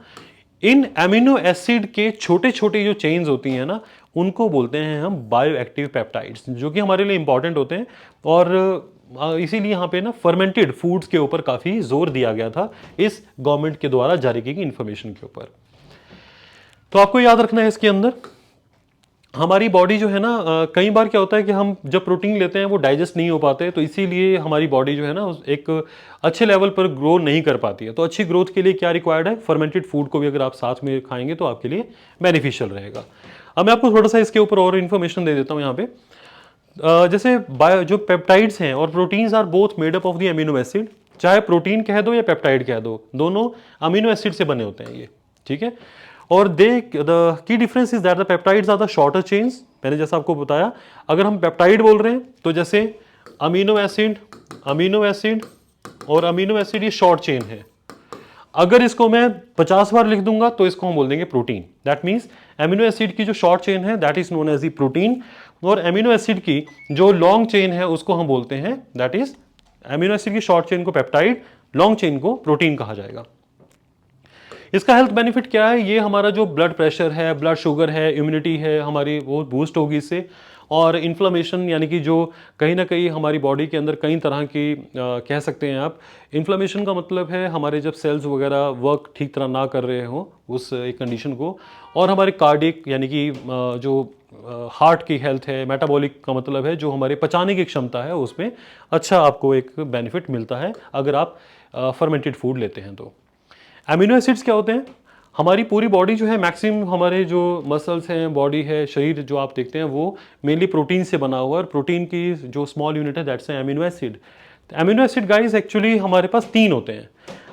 इन अमीनो एसिड के छोटे छोटे जो चेन्स होती हैं ना, उनको बोलते हैं हम बायोएक्टिव पेप्टाइड्स, जो कि हमारे लिए इंपॉर्टेंट होते हैं। और इसीलिए यहाँ पे ना फर्मेंटेड फूड्स के ऊपर काफी जोर दिया गया था इस गवर्नमेंट के द्वारा जारी की गई इंफॉर्मेशन के ऊपर। तो आपको याद रखना है इसके अंदर हमारी बॉडी जो है ना, कई बार क्या होता है कि हम जब प्रोटीन लेते हैं वो डाइजेस्ट नहीं हो पाते, तो इसीलिए हमारी बॉडी जो है ना एक अच्छे लेवल पर ग्रो नहीं कर पाती है। तो अच्छी ग्रोथ के लिए क्या रिक्वायर्ड है, फर्मेंटेड फूड को भी अगर आप साथ में खाएंगे तो आपके लिए बेनिफिशियल रहेगा। अब मैं आपको थोड़ा सा इसके ऊपर और इन्फॉर्मेशन दे देता हूँ यहाँ पे। जैसे जो पेप्टाइड्स हैं और proteins are both made up of the amino acid. चाहे प्रोटीन कह दो या पेप्टाइड कह दो, दोनों अमीनो एसिड से बने होते हैं ये, ठीक है। और द की difference is that the peptides are the shorter chains. मैंने जैसा आपको बताया, अगर हम पेप्टाइड बोल रहे हैं तो जैसे अमीनो एसिड और अमीनो एसिड ये शॉर्ट चेन है। अगर इसको मैं 50 बार लिख दूंगा तो इसको हम बोल देंगे protein. That means amino acid की जो शॉर्ट चेन है that is known as the protein, और अमीनो एसिड की जो लॉन्ग चेन है उसको हम बोलते हैं दैट इज अमीनो एसिड की शॉर्ट चेन को पेप्टाइड, लॉन्ग चेन को प्रोटीन कहा जाएगा। इसका हेल्थ बेनिफिट क्या है, ये हमारा जो ब्लड प्रेशर है, ब्लड शुगर है, इम्यूनिटी है हमारी, वो बूस्ट होगी इससे। और इन्फ्लामेशन यानी कि जो कहीं ना कहीं हमारी बॉडी के अंदर कई तरह की कह सकते हैं आप, इन्फ्लामेशन का मतलब है हमारे जब सेल्स वगैरह वर्क ठीक तरह ना कर रहे हो उस एक कंडीशन को। और हमारे कार्डिक यानी कि जो हार्ट की हेल्थ है, मेटाबॉलिक का मतलब है जो हमारे पचाने की क्षमता है, उसमें अच्छा आपको एक बेनिफिट मिलता है अगर आप फर्मेंटेड फूड लेते हैं तो। अमीनो एसिड्स क्या होते हैं, हमारी पूरी बॉडी जो है मैक्सिमम हमारे जो मसल्स हैं, बॉडी है, शरीर जो आप देखते हैं वो मेनली प्रोटीन से बना हुआ है, और प्रोटीन की जो स्मॉल यूनिट है that's amino acid. Amino acid guys actually हमारे पास 3 होते हैं,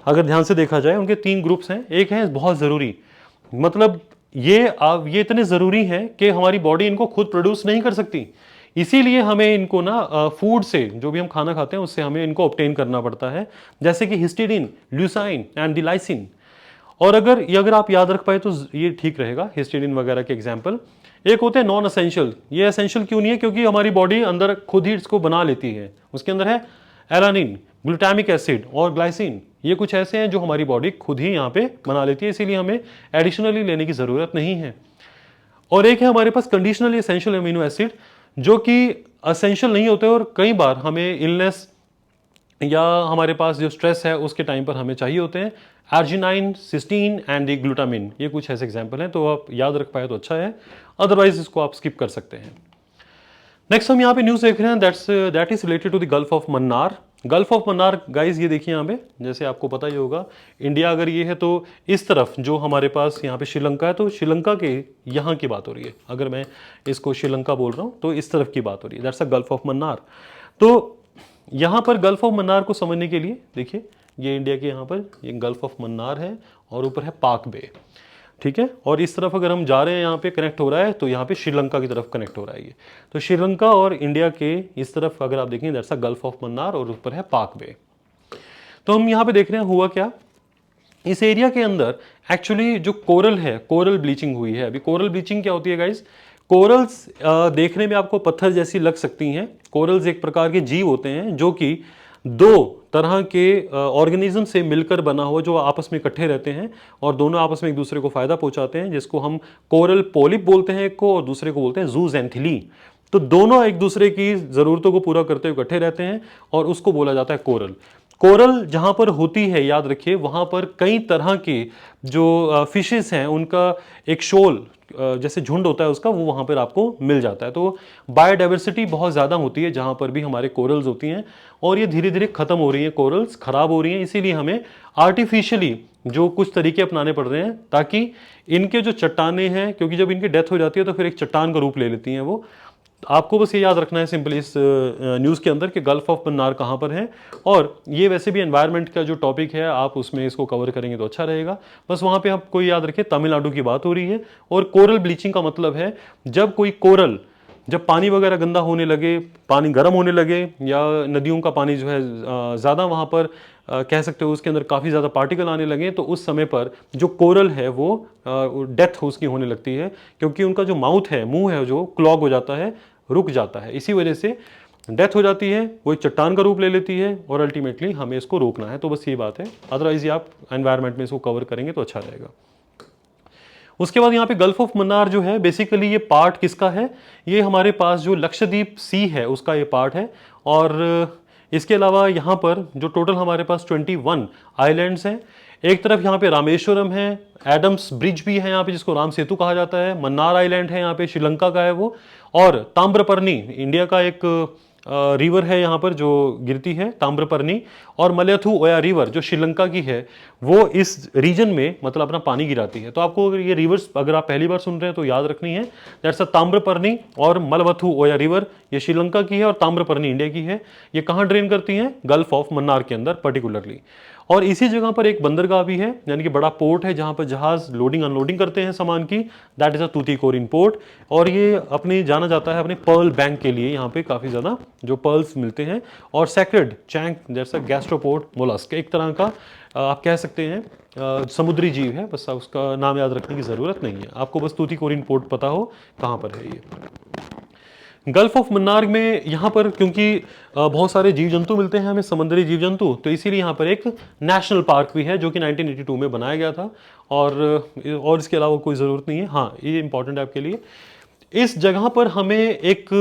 अगर ध्यान से देखा जाए उनके 3 ग्रुप्स हैं। एक है बहुत ज़रूरी, मतलब ये इतने ज़रूरी हैं कि हमारी बॉडी इनको खुद प्रोड्यूस नहीं कर सकती, इसीलिए हमें इनको ना फूड से, जो भी हम खाना खाते हैं उससे हमें इनको ऑब्टेन करना पड़ता है, जैसे कि histidine, Eleusine and the lysine. और अगर आप याद रख पाए तो ये ठीक रहेगा, हिस्टिडीन वगैरह के एग्जाम्पल। एक होते हैं नॉन असेंशियल, ये असेंशियल क्यों नहीं है, क्योंकि हमारी बॉडी अंदर खुद ही इसको बना लेती है। उसके अंदर है एलानिन, ग्लूटामिक एसिड और ग्लाइसिन, ये कुछ ऐसे हैं जो हमारी बॉडी खुद ही यहाँ पे बना लेती है, इसीलिए हमें एडिशनली लेने की ज़रूरत नहीं है। और एक है हमारे पास कंडीशनली एसेंशियल अमीनो एसिड, जो कि असेंशियल नहीं होते और कई बार हमें इलनेस या हमारे पास जो स्ट्रेस है उसके टाइम पर हमें चाहिए होते हैं। आर्जिनाइन, सिस्टीन एंड ग्लूटामिन, ये कुछ ऐसे एग्जाम्पल हैं, तो आप याद रख पाए तो अच्छा है, अदरवाइज इसको आप स्किप कर सकते हैं। नेक्स्ट हम यहाँ पे न्यूज़ देख रहे हैं, that is related to the Gulf of Mannar. Gulf of Mannar guys ये देखिए यहाँ पे, जैसे आपको पता ही होगा, इंडिया अगर ये है तो इस तरफ जो हमारे पास यहाँ पे श्रीलंका है, तो श्रीलंका के यहाँ की बात हो रही है। अगर मैं इसको श्रीलंका बोल रहा हूँ तो इस तरफ की बात हो रही है, that's a gulf of Mannar. तो यहाँ पर गल्फ ऑफ मन्नार को समझने के लिए देखिए, ये इंडिया के यहाँ पर ये गल्फ ऑफ मन्नार है और ऊपर है पाक बे, ठीक है। और इस तरफ अगर हम जा रहे हैं, यहाँ पे कनेक्ट हो रहा है, तो यहाँ पे श्रीलंका की तरफ कनेक्ट हो रहा है ये। तो श्रीलंका और इंडिया के इस तरफ अगर आप देखें, that's a gulf of Mannar और ऊपर है पाक बे। तो हम यहाँ पे देख रहे हैं हुआ क्या, इस एरिया के अंदर एक्चुअली जो कोरल है, कोरल ब्लीचिंग हुई है। अभी कोरल ब्लीचिंग क्या होती है गाइज, कोरल्स देखने में आपको पत्थर जैसी लग सकती हैं। कोरल्स एक प्रकार के जीव होते हैं जो कि 2 तरह के ऑर्गेनिज्म से मिलकर बना हुआ, जो आपस में इकट्ठे रहते हैं और दोनों आपस में एक दूसरे को फायदा पहुंचाते हैं, जिसको हम कोरल पॉलिप बोलते हैं एक को, और दूसरे को बोलते हैं जूज़ैंथिली। तो दोनों एक दूसरे की ज़रूरतों को पूरा करते हुए इकट्ठे रहते हैं और उसको बोला जाता है कोरल। कोरल जहाँ पर होती है, याद रखिए, वहाँ पर कई तरह के जो फिशेस हैं उनका एक शोल जैसे झुंड होता है उसका, वो वहाँ पर आपको मिल जाता है। तो बायोडाइवर्सिटी बहुत ज़्यादा होती है जहाँ पर भी हमारे कोरल्स होती हैं, और ये धीरे धीरे ख़त्म हो रही हैं, कोरल्स ख़राब हो रही हैं। इसीलिए हमें आर्टिफिशियली जो कुछ तरीके अपनाने पड़ रहे हैं ताकि इनके जो चट्टाने हैं, क्योंकि जब इनकी डेथ हो जाती है तो फिर एक चट्टान का रूप ले लेती हैं वो। आपको बस ये याद रखना है सिंपली इस न्यूज़ के अंदर कि गल्फ ऑफ मन्नार कहाँ पर है, और ये वैसे भी एनवायरनमेंट का जो टॉपिक है आप उसमें इसको कवर करेंगे तो अच्छा रहेगा। बस वहाँ पे आपको याद रखिए तमिलनाडु की बात हो रही है। और कोरल ब्लीचिंग का मतलब है जब कोई कोरल, जब पानी वगैरह गंदा होने लगे, पानी गर्म होने लगे, या नदियों का पानी जो है ज़्यादा वहाँ पर कह सकते हो उसके अंदर काफ़ी ज़्यादा पार्टिकल आने लगे, तो उस समय पर जो कोरल है वो डेथ उसकी होने लगती है, क्योंकि उनका जो माउथ है, मुंह है, जो क्लॉग हो जाता है, रुक जाता है। इसी वजह से डेथ हो जाती है, वो एक चट्टान का रूप ले लेती है, और अल्टीमेटली हमें इसको रोकना है। तो बस ये बात है, अदरवाइज ये आप एनवायरनमेंट में इसको कवर करेंगे तो अच्छा रहेगा। उसके बाद यहाँ पे गल्फ ऑफ मन्नार जो है, बेसिकली ये पार्ट किसका है, ये हमारे पास जो लक्षद्वीप सी है उसका ये पार्ट है। और इसके अलावा यहाँ पर जो टोटल हमारे पास 21 आइलैंड्स हैं। एक तरफ यहाँ पे रामेश्वरम है, एडम्स ब्रिज भी है यहाँ पे जिसको राम सेतु कहा जाता है, मन्नार आइलैंड है यहाँ पे, श्रीलंका का है वो, और ताम्रपर्णी इंडिया का एक रिवर है यहाँ पर जो गिरती है, ताम्रपर्णी, और मलयाथू ओया रिवर जो श्रीलंका की है वो इस रीजन में मतलब अपना पानी गिराती है। तो आपको अगर ये रिवर्स अगर आप पहली बार सुन रहे हैं तो याद रखनी है, दैट्स अ ताम्रपर्णी और मलवथू ओया रिवर, ये श्रीलंका की है और ताम्रपर्णी इंडिया की है। ये कहाँ ड्रेन करती हैं, गल्फ ऑफ मन्नार के अंदर पर्टिकुलरली। और इसी जगह पर एक बंदरगाह भी है, यानी कि बड़ा पोर्ट है जहाँ पर जहाज लोडिंग अनलोडिंग करते हैं सामान की, that is a Tuticorin port. और ये अपने जाना जाता है अपने पर्ल बैंक के लिए, यहाँ पे काफ़ी ज़्यादा जो पर्ल्स मिलते हैं। और सैक्रेड चैंक जैसा गैस्ट्रोपोड मोलस्क, एक तरह का आप कह सकते हैं समुद्री जीव है, बस उसका नाम याद रखने की ज़रूरत नहीं है, आपको बस तूतीकोरिन पोर्ट पता हो कहाँ पर है ये। गल्फ ऑफ मन्नार में यहाँ पर क्योंकि बहुत सारे जीव जंतु मिलते हैं हमें, समुद्री जीव जंतु, तो इसीलिए यहाँ पर एक नेशनल पार्क भी है जो कि 1982 में बनाया गया था। और इसके अलावा कोई ज़रूरत नहीं है। हाँ, ये इंपॉर्टेंट है आपके लिए। इस जगह पर हमें एक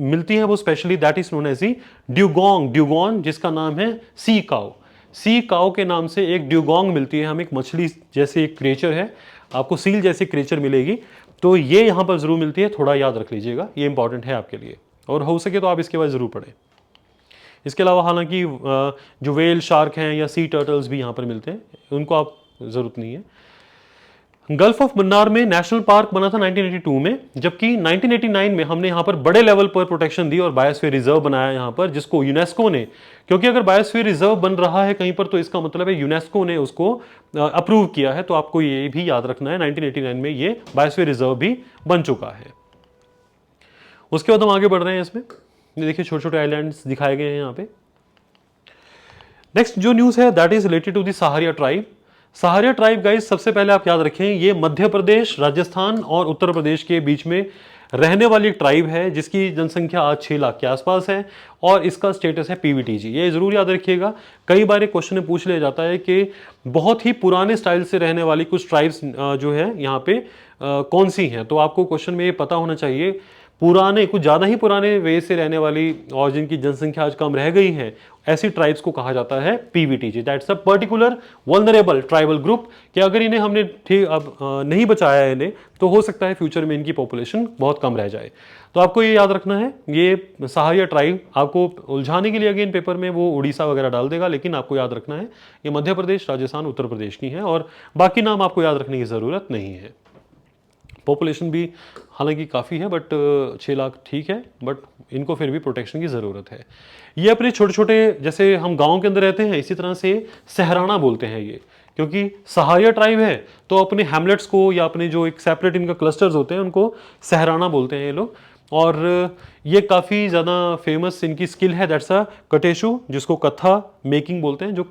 मिलती है वो specially, that is known as dugong, जिसका नाम है सी काउ। सी काउ के नाम से एक ड्यूगोंग मिलती है हमें, एक मछली जैसे एक क्रिएचर है, आपको सील जैसी क्रिएचर मिलेगी। तो ये यहाँ पर जरूर मिलती है, थोड़ा याद रख लीजिएगा, ये इंपॉर्टेंट है आपके लिए, और हो सके तो आप इसके बाद जरूर पढ़ें। इसके अलावा हालांकि जो वेल शार्क हैं या सी टर्टल्स भी यहाँ पर मिलते हैं, उनको आप जरूरत नहीं है। गल्फ ऑफ मन्नार में नेशनल पार्क बना था 1982 में, जबकि 1989 में हमने यहाँ पर बड़े लेवल पर प्रोटेक्शन दी और बायोस्फीयर रिजर्व बनाया यहाँ पर, जिसको यूनेस्को ने, क्योंकि अगर बायोस्फीयर रिजर्व बन रहा है कहीं पर तो इसका मतलब है यूनेस्को ने उसको अप्रूव किया है। तो आपको ये भी याद रखना है 1989 में ये बायोस्फीयर रिजर्व भी बन चुका है। उसके बाद हम आगे बढ़ रहे हैं। इसमें ये देखिए छोटे छोटे आइलैंड्स दिखाए गए हैं यहाँ पे। नेक्स्ट जो न्यूज है that is related to the Sahariya tribe. Sahariya tribe guys, सबसे पहले आप याद रखें, ये मध्य प्रदेश, राजस्थान और उत्तर प्रदेश के बीच में रहने वाली ट्राइब है, जिसकी जनसंख्या आज 6 लाख के आसपास है और इसका स्टेटस है पीवीटीजी। ये जरूर याद रखिएगा, कई बार एक क्वेश्चन में पूछ लिया जाता है कि बहुत ही पुराने स्टाइल से रहने वाली कुछ ट्राइब्स जो है यहाँ पे कौन सी हैं, तो आपको क्वेश्चन में ये पता होना चाहिए। पुराने, कुछ ज़्यादा ही पुराने वे से रहने वाली और जिनकी जनसंख्या आज कम रह गई है, ऐसी ट्राइब्स को कहा जाता है PVTG, that's a particular vulnerable tribal group. कि अगर इन्हें हमने ठीक अब नहीं बचाया इन्हें, तो हो सकता है फ्यूचर में इनकी पॉपुलेशन बहुत कम रह जाए। तो आपको ये याद रखना है, ये सहारिया ट्राइब आपको उलझाने के लिए अगेन पेपर में वो उड़ीसा वगैरह डाल देगा, लेकिन आपको याद रखना है ये मध्य प्रदेश, राजस्थान, उत्तर प्रदेश की है, और बाकी नाम आपको याद रखने की ज़रूरत नहीं है। पॉपुलेशन भी हालांकि काफ़ी है, बट 6 लाख ठीक है, बट इनको फिर भी प्रोटेक्शन की ज़रूरत है। ये अपने छोटे छोटे, जैसे हम गांव के अंदर रहते हैं, इसी तरह से सहराना बोलते हैं ये, क्योंकि सहारिया ट्राइब है तो अपने हैमलेट्स को या अपने जो एक सेपरेट इनका क्लस्टर्स होते हैं उनको सहराना बोलते हैं ये लोग। और ये काफ़ी ज़्यादा फेमस इनकी स्किल है, दैट्स अ कटेशु, जिसको कत्था मेकिंग बोलते हैं। जो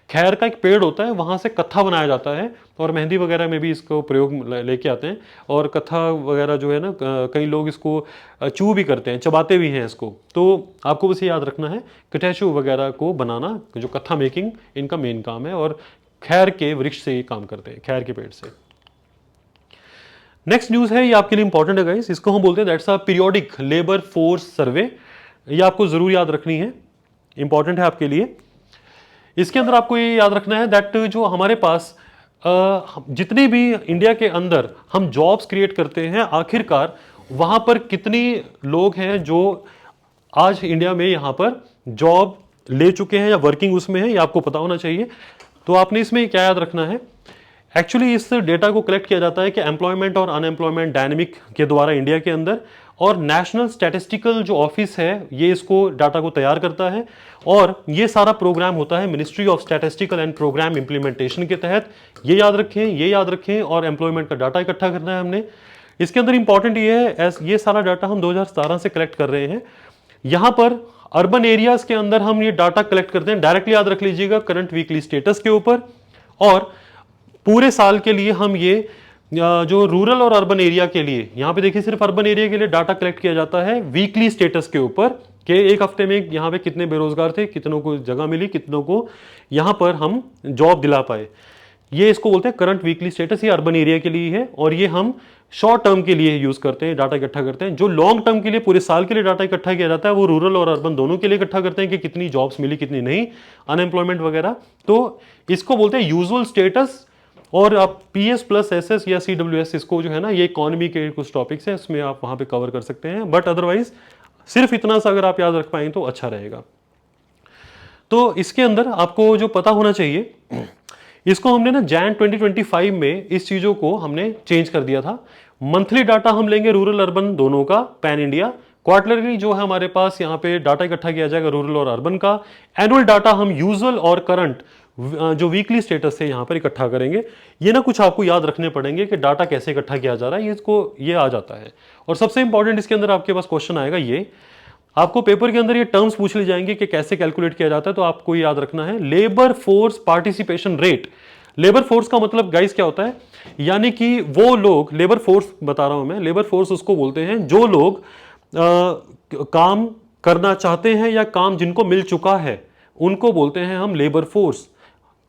खैर का एक पेड़ होता है, वहाँ से कत्था बनाया जाता है, और मेहंदी वगैरह में भी इसको प्रयोग लेके आते हैं। और कत्था वगैरह जो है ना, कई लोग इसको चू भी करते हैं, चबाते भी हैं इसको। तो आपको बस याद रखना है, कटेशु वगैरह को बनाना, जो कत्था मेकिंग इनका मेन काम है, और खैर के वृक्ष से ये काम करते हैं, खैर के पेड़ से। नेक्स्ट न्यूज़ है, ये आपके लिए इंपॉर्टेंट है गाइस, इसको हम बोलते हैं that's a periodic labour force survey. ये आपको ज़रूर याद रखनी है, इंपॉर्टेंट है आपके लिए। इसके अंदर आपको ये याद रखना है दैट जो हमारे पास जितनी भी इंडिया के अंदर हम जॉब्स क्रिएट करते हैं, आखिरकार वहाँ पर कितनी लोग हैं जो आज इंडिया में यहाँ पर जॉब ले चुके हैं या वर्किंग उसमें है, ये आपको पता होना चाहिए। तो आपने इसमें क्या याद रखना है, एक्चुअली इस डेटा को कलेक्ट किया जाता है कि एम्प्लॉयमेंट और अनएम्प्लॉयमेंट डायनेमिक के द्वारा इंडिया के अंदर, और नेशनल स्टैटिस्टिकल जो ऑफिस है ये इसको डाटा को तैयार करता है, और ये सारा प्रोग्राम होता है ministry of statistical and programme implementation के तहत। ये याद रखें, और एम्प्लॉयमेंट का डाटा इकट्ठा करना है हमने। इसके अंदर इंपॉर्टेंट ये है, ये सारा डाटा हम 2017 से कलेक्ट कर रहे हैं। यहाँ पर अर्बन एरियाज के अंदर हम ये डाटा कलेक्ट करते हैं, डायरेक्टली याद रख लीजिएगा करंट वीकली स्टेटस के ऊपर, और पूरे साल के लिए हम ये जो रूरल और अर्बन एरिया के लिए, यहाँ पे देखिए सिर्फ अर्बन एरिया के लिए डाटा कलेक्ट किया जाता है वीकली स्टेटस के ऊपर, कि एक हफ्ते में यहाँ पे कितने बेरोजगार थे, कितनों को जगह मिली, कितनों को यहाँ पर हम जॉब दिला पाए। ये इसको बोलते हैं करंट वीकली स्टेटस। ये अर्बन एरिया के लिए है, और ये हम शॉर्ट टर्म के लिए यूज करते हैं, डाटा इकट्ठा करते हैं। जो लॉन्ग टर्म के लिए पूरे साल के लिए डाटा इकट्ठा किया जाता है, वो रूरल और अर्बन दोनों के लिए इकट्ठा करते हैं कि कितनी जॉब्स मिली, कितनी नहीं, अनएम्प्लॉयमेंट वगैरह। तो इसको बोलते हैं यूजुअल स्टेटस। और आप PS प्लस SS या CWS, इसको जो है ना, ये इकोनॉमी के कुछ टॉपिक्स हैं, इसमें आप वहां पे कवर कर सकते हैं, बट अदरवाइज सिर्फ इतना सा अगर आप याद रख पाएं तो अच्छा रहेगा। तो इसके अंदर आपको जो पता होना चाहिए, इसको हमने ना जैन 2025 में इस चीजों को हमने चेंज कर दिया था। मंथली डाटा हम लेंगे रूरल अर्बन दोनों का, पैन इंडिया। क्वार्टरली जो है हमारे पास यहाँ पे डाटा इकट्ठा किया जाएगा रूरल और अर्बन का। एनुअल डाटा हम यूजुअल और करंट जो वीकली स्टेटस है यहाँ पर इकट्ठा करेंगे। ये ना कुछ आपको याद रखने पड़ेंगे कि डाटा कैसे इकट्ठा किया जा रहा है, ये आ जाता है। और सबसे इंपॉर्टेंट इसके अंदर आपके पास क्वेश्चन आएगा, ये आपको पेपर के अंदर ये टर्म्स पूछ ली जाएंगे कि कैसे कैलकुलेट किया जाता है। तो आपको याद रखना है labour force participation rate. Labour force का मतलब गाइस क्या होता है, यानी कि वो लोग, लेबर फोर्स बता रहा हूं मैं, लेबर फोर्स उसको बोलते हैं जो लोग काम करना चाहते हैं या काम जिनको मिल चुका है उनको बोलते हैं हम लेबर फोर्स।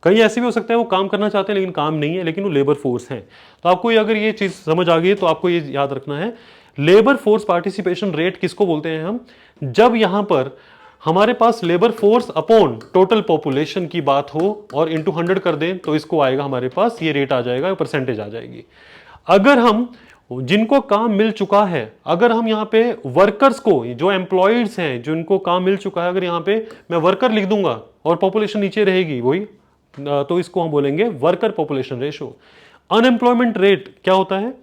कई ऐसे भी हो सकते हैं वो काम करना चाहते हैं लेकिन काम नहीं है, लेकिन वो लेबर फोर्स हैं। तो आपको अगर ये चीज समझ आ गई है तो आपको ये याद रखना है, लेबर फोर्स पार्टिसिपेशन रेट किसको बोलते हैं हम, जब यहां पर हमारे पास labour force upon total population की बात हो और इंटू 100 कर दें तो इसको आएगा हमारे पास, ये रेट आ जाएगा, परसेंटेज आ जाएगी। अगर हम जिनको काम मिल चुका है, अगर हम यहाँ पे वर्कर्स को, जो एम्प्लॉयड्स हैं जिनको काम मिल चुका है, अगर यहाँ पे मैं वर्कर लिख दूंगा और पॉपुलेशन नीचे रहेगी वही, तो इसको हम बोलेंगे worker population ratio. Unemployment rate क्या होता है,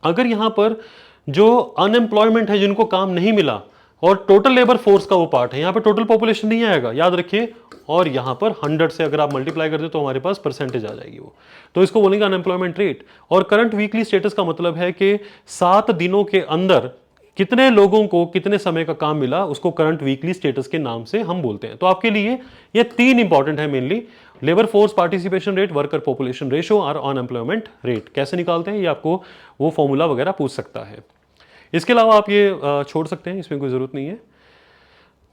अगर यहां पर जो अनएम्प्लॉयमेंट है, जिनको काम नहीं मिला, और टोटल लेबर फोर्स का वो पार्ट है, यहां पे टोटल पॉपुलेशन नहीं आएगा, याद रखिए, और यहां पर 100 से अगर आप मल्टीप्लाई कर दे तो हमारे पास परसेंटेज आ जाएगी वो, तो इसको बोलेंगे अनएम्प्लॉयमेंट रेट। और करंट वीकली स्टेटस का मतलब है कि 7 दिनों के अंदर कितने लोगों को कितने समय का काम मिला, उसको करंट वीकली स्टेटस के नाम से हम बोलते हैं। तो आपके लिए ये 3 इंपॉर्टेंट है mainly, labour force participation rate, worker population ratio और अनएम्प्लॉयमेंट रेट। कैसे निकालते हैं ये आपको वो फॉर्मूला वगैरह पूछ सकता है। इसके अलावा आप ये छोड़ सकते हैं, इसमें कोई जरूरत नहीं है।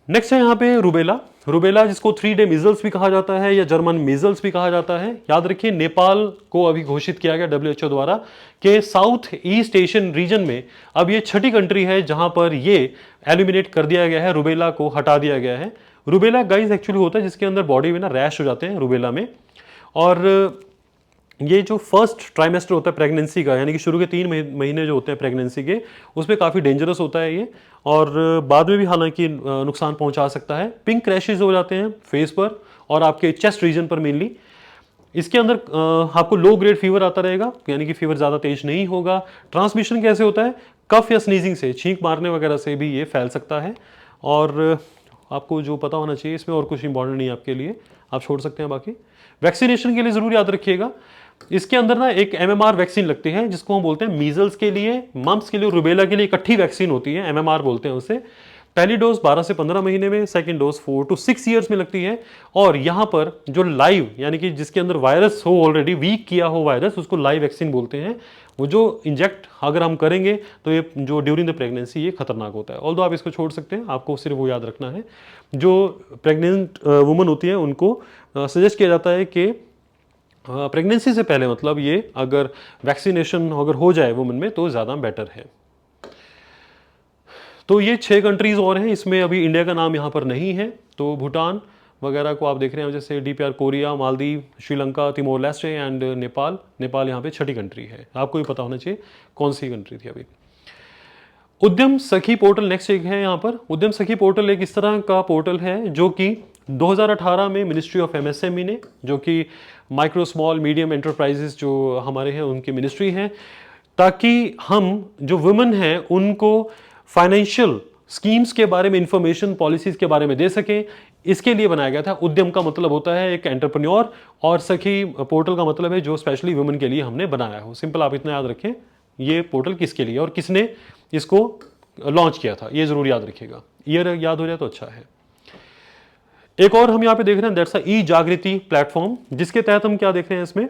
नेक्स्ट है यहाँ पे रूबेला। रूबेला जिसको 3 डे मीजल्स भी कहा जाता है या जर्मन मीजल्स भी कहा जाता है। याद रखिए नेपाल को अभी घोषित किया गया WHO द्वारा कि साउथ ईस्ट एशियन रीजन में अब ये 6ठी कंट्री है जहां पर ये एलिमिनेट कर दिया गया है, रूबेला को हटा दिया गया है। रूबेला गाइस एक्चुअली होता है जिसके अंदर बॉडी में ना रैश हो जाते हैं रूबेला में, और ये जो फर्स्ट ट्राइमेस्टर होता है प्रेगनेंसी का, यानी कि शुरू के 3 महीने जो होते हैं प्रेगनेंसी के, उसमें काफ़ी डेंजरस होता है ये, और बाद में भी हालांकि नुकसान पहुंचा सकता है। पिंक रैशेज हो जाते हैं फेस पर और आपके चेस्ट रीजन पर मेनली। इसके अंदर आपको लो ग्रेड फीवर आता रहेगा, यानी कि फीवर ज़्यादा तेज नहीं होगा। ट्रांसमिशन कैसे होता है, कफ या स्नीजिंग से, छींक मारने वगैरह से भी ये फैल सकता है। और आपको जो पता होना चाहिए, इसमें और कुछ इंपॉर्टेंट नहीं है आपके लिए, आप छोड़ सकते हैं। बाकी वैक्सीनेशन के लिए जरूर याद रखिएगा, इसके अंदर ना एक MMR वैक्सीन लगती है जिसको हम बोलते हैं मीजल्स के लिए, मम्प्स के लिए, रूबेला के लिए इकट्ठी वैक्सीन होती है, MMR बोलते हैं उसे। पहली डोज 12 से 15 महीने में, सेकंड डोज 4 to 6 ईयर्स में लगती है। और यहां पर जो लाइव, यानी कि जिसके अंदर वायरस हो, ऑलरेडी वीक किया हो वायरस, उसको लाइव वैक्सीन बोलते हैं। वो जो इंजेक्ट अगर हम करेंगे तो ये जो ड्यूरिंग द प्रेगनेंसी ये खतरनाक होता है। ऑल्दो आप इसको छोड़ सकते हैं, आपको सिर्फ वो याद रखना है, जो प्रेग्नेंट वुमन होती है उनको सजेस्ट किया जाता है कि प्रेगनेंसी से पहले, मतलब ये अगर वैक्सीनेशन अगर हो जाए वुमन में तो ज़्यादा बेटर है। तो ये 6 कंट्रीज और हैं, इसमें अभी इंडिया का नाम यहाँ पर नहीं है। तो भूटान वगैरह को आप देख रहे हैं, जैसे DPR, Korea, Maldives, Sri Lanka, Timor Leste and Nepal. Nepal यहाँ पे 6ठी कंट्री है, आपको भी पता होना चाहिए कौन सी कंट्री थी अभी। उद्यम सखी पोर्टल नेक्स्ट एक है यहाँ पर। उद्यम सखी पोर्टल एक इस तरह का पोर्टल है जो कि 2018 में मिनिस्ट्री ऑफ MSME ने, जो कि माइक्रो स्मॉल मीडियम एंटरप्राइजेस जो हमारे हैं उनकी मिनिस्ट्री है, ताकि हम जो वुमेन हैं उनको फाइनेंशियल स्कीम्स के बारे में इंफॉर्मेशन, पॉलिसीज के बारे में दे सकें, इसके लिए बनाया गया था। उद्यम का मतलब होता है एक एंटरप्रेन्योर, और सखी पोर्टल का मतलब है जो स्पेशली वुमेन के लिए हमने बनाया हो। सिंपल आप इतना याद रखें, ये पोर्टल किसके लिए और किसने इसको लॉन्च किया था, ये जरूर याद रखिएगा। ईयर याद हो जाए तो अच्छा है। एक और हम यहाँ पे देख रहे हैं, दैट्स ई जागृति प्लेटफॉर्म, जिसके तहत हम क्या देख रहे हैं इसमें,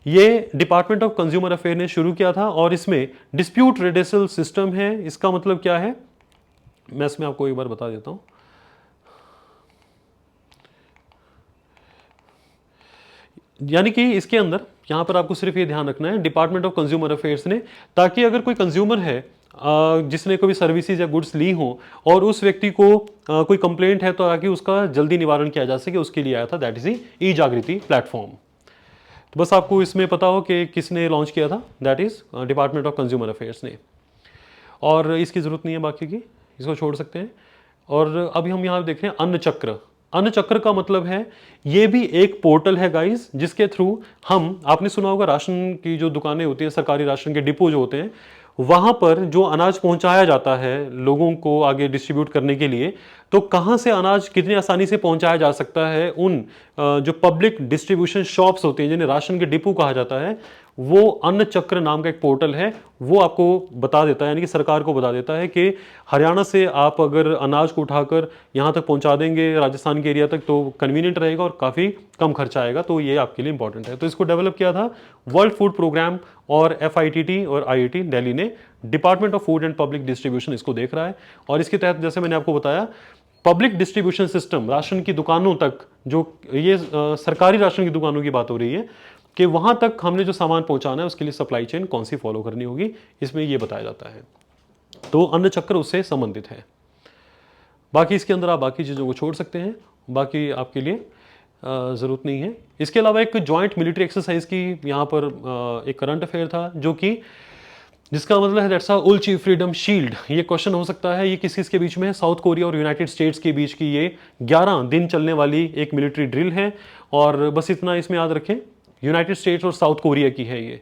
ये डिपार्टमेंट ऑफ कंज्यूमर अफेयर ने शुरू किया था और इसमें डिस्प्यूट रिड्रेसल सिस्टम है। इसका मतलब क्या है, मैं इसमें आपको एक बार बता देता हूं। यानी कि इसके अंदर यहां पर आपको सिर्फ ये ध्यान रखना है, डिपार्टमेंट ऑफ कंज्यूमर अफेयर्स ने, ताकि अगर कोई कंज्यूमर है जिसने कोई सर्विसेज या गुड्स ली हो और उस व्यक्ति को कोई कंप्लेंट है, तो ताकि उसका जल्दी निवारण किया जा सके, उसके लिए आया था, दैट इज ई जागृति प्लेटफॉर्म। तो बस आपको इसमें पता हो कि किसने लॉन्च किया था, that is department of consumer affairs ने, और इसकी जरूरत नहीं है बाकी की, इसको छोड़ सकते हैं। और अभी हम यहाँ देख रहे हैं अन्न चक्र। अन्न चक्र का मतलब है ये भी एक पोर्टल है गाइस, जिसके थ्रू हम, आपने सुना होगा राशन की जो दुकानें होती है, सरकारी राशन के डिपो जो होते हैं, वहां पर जो अनाज पहुंचाया जाता है लोगों को आगे डिस्ट्रीब्यूट करने के लिए, तो कहां से अनाज कितनी आसानी से पहुंचाया जा सकता है, उन जो पब्लिक डिस्ट्रीब्यूशन शॉप्स होती हैं जिन्हें राशन के डिपो कहा जाता है, वो अन्न चक्र नाम का एक पोर्टल है, वो आपको बता देता है, यानी कि सरकार को बता देता है कि हरियाणा से आप अगर अनाज को उठाकर यहाँ तक पहुँचा देंगे राजस्थान के एरिया तक तो कन्वीनियंट रहेगा और काफ़ी कम खर्चा आएगा। तो ये आपके लिए इंपॉर्टेंट है। तो इसको डेवलप किया था वर्ल्ड फूड प्रोग्राम और FITT और IIT दिल्ली ने। Department of food and public distribution इसको देख रहा है और इसके तहत जैसे मैंने आपको बताया पब्लिक डिस्ट्रीब्यूशन सिस्टम, राशन की दुकानों तक, जो ये सरकारी राशन की दुकानों की बात हो रही है कि वहां तक हमने जो सामान पहुंचाना है उसके लिए सप्लाई चेन कौन सी फॉलो करनी होगी, इसमें ये बताया जाता है। तो अन्न चक्र उससे संबंधित है। बाकी इसके अंदर आप बाकी चीज़ों को छोड़ सकते हैं, बाकी आपके लिए ज़रूरत नहीं है। इसके अलावा एक जॉइंट मिलिट्री एक्सरसाइज की यहाँ पर एक करंट अफेयर था, जो कि जिसका मतलब है दैट्स उल्ची फ्रीडम शील्ड। ये क्वेश्चन हो सकता है, ये किस किस के बीच में है? साउथ कोरिया और यूनाइटेड स्टेट्स के बीच की ये 11 दिन चलने वाली एक मिलिट्री ड्रिल है। और बस इतना इसमें याद रखें, यूनाइटेड स्टेट्स और साउथ कोरिया की है ये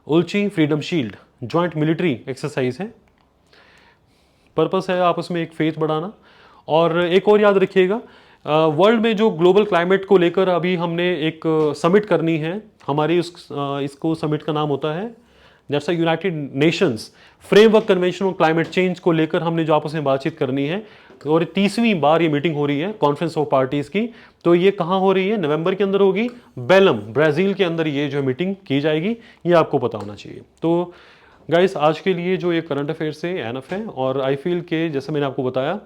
Ulchi Freedom Shield, joint military exercise है। पर्पस है आपस में एक फेथ बढ़ाना। और एक और याद रखिएगा, वर्ल्ड में जो ग्लोबल क्लाइमेट को लेकर अभी हमने एक समिट करनी है हमारी, इसको समिट का नाम होता है that's United Nations framework convention on climate change को लेकर हमने जो आपस में बातचीत करनी है। और 30वीं बार ये मीटिंग हो रही है कॉन्फ्रेंस ऑफ पार्टीज की। तो ये कहाँ हो रही है? नवंबर के अंदर होगी, बेलम ब्राज़ील के अंदर ये जो मीटिंग की जाएगी, ये आपको पता होना चाहिए। तो गाइस आज के लिए जो ये करंट अफेयर से एनफ है। और आई फील के जैसे मैंने आपको बताया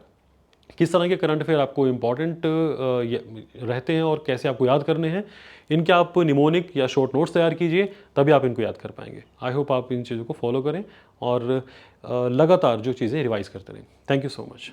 किस तरह के करंट अफेयर आपको इंपॉर्टेंट रहते हैं और कैसे आपको याद करने हैं, इनके आप निमोनिक या शॉर्ट नोट्स तैयार कीजिए, तभी आप इनको याद कर पाएंगे। आई होप आप इन चीज़ों को फॉलो करें और लगातार जो चीज़ें रिवाइज करते रहें। Thank you so much.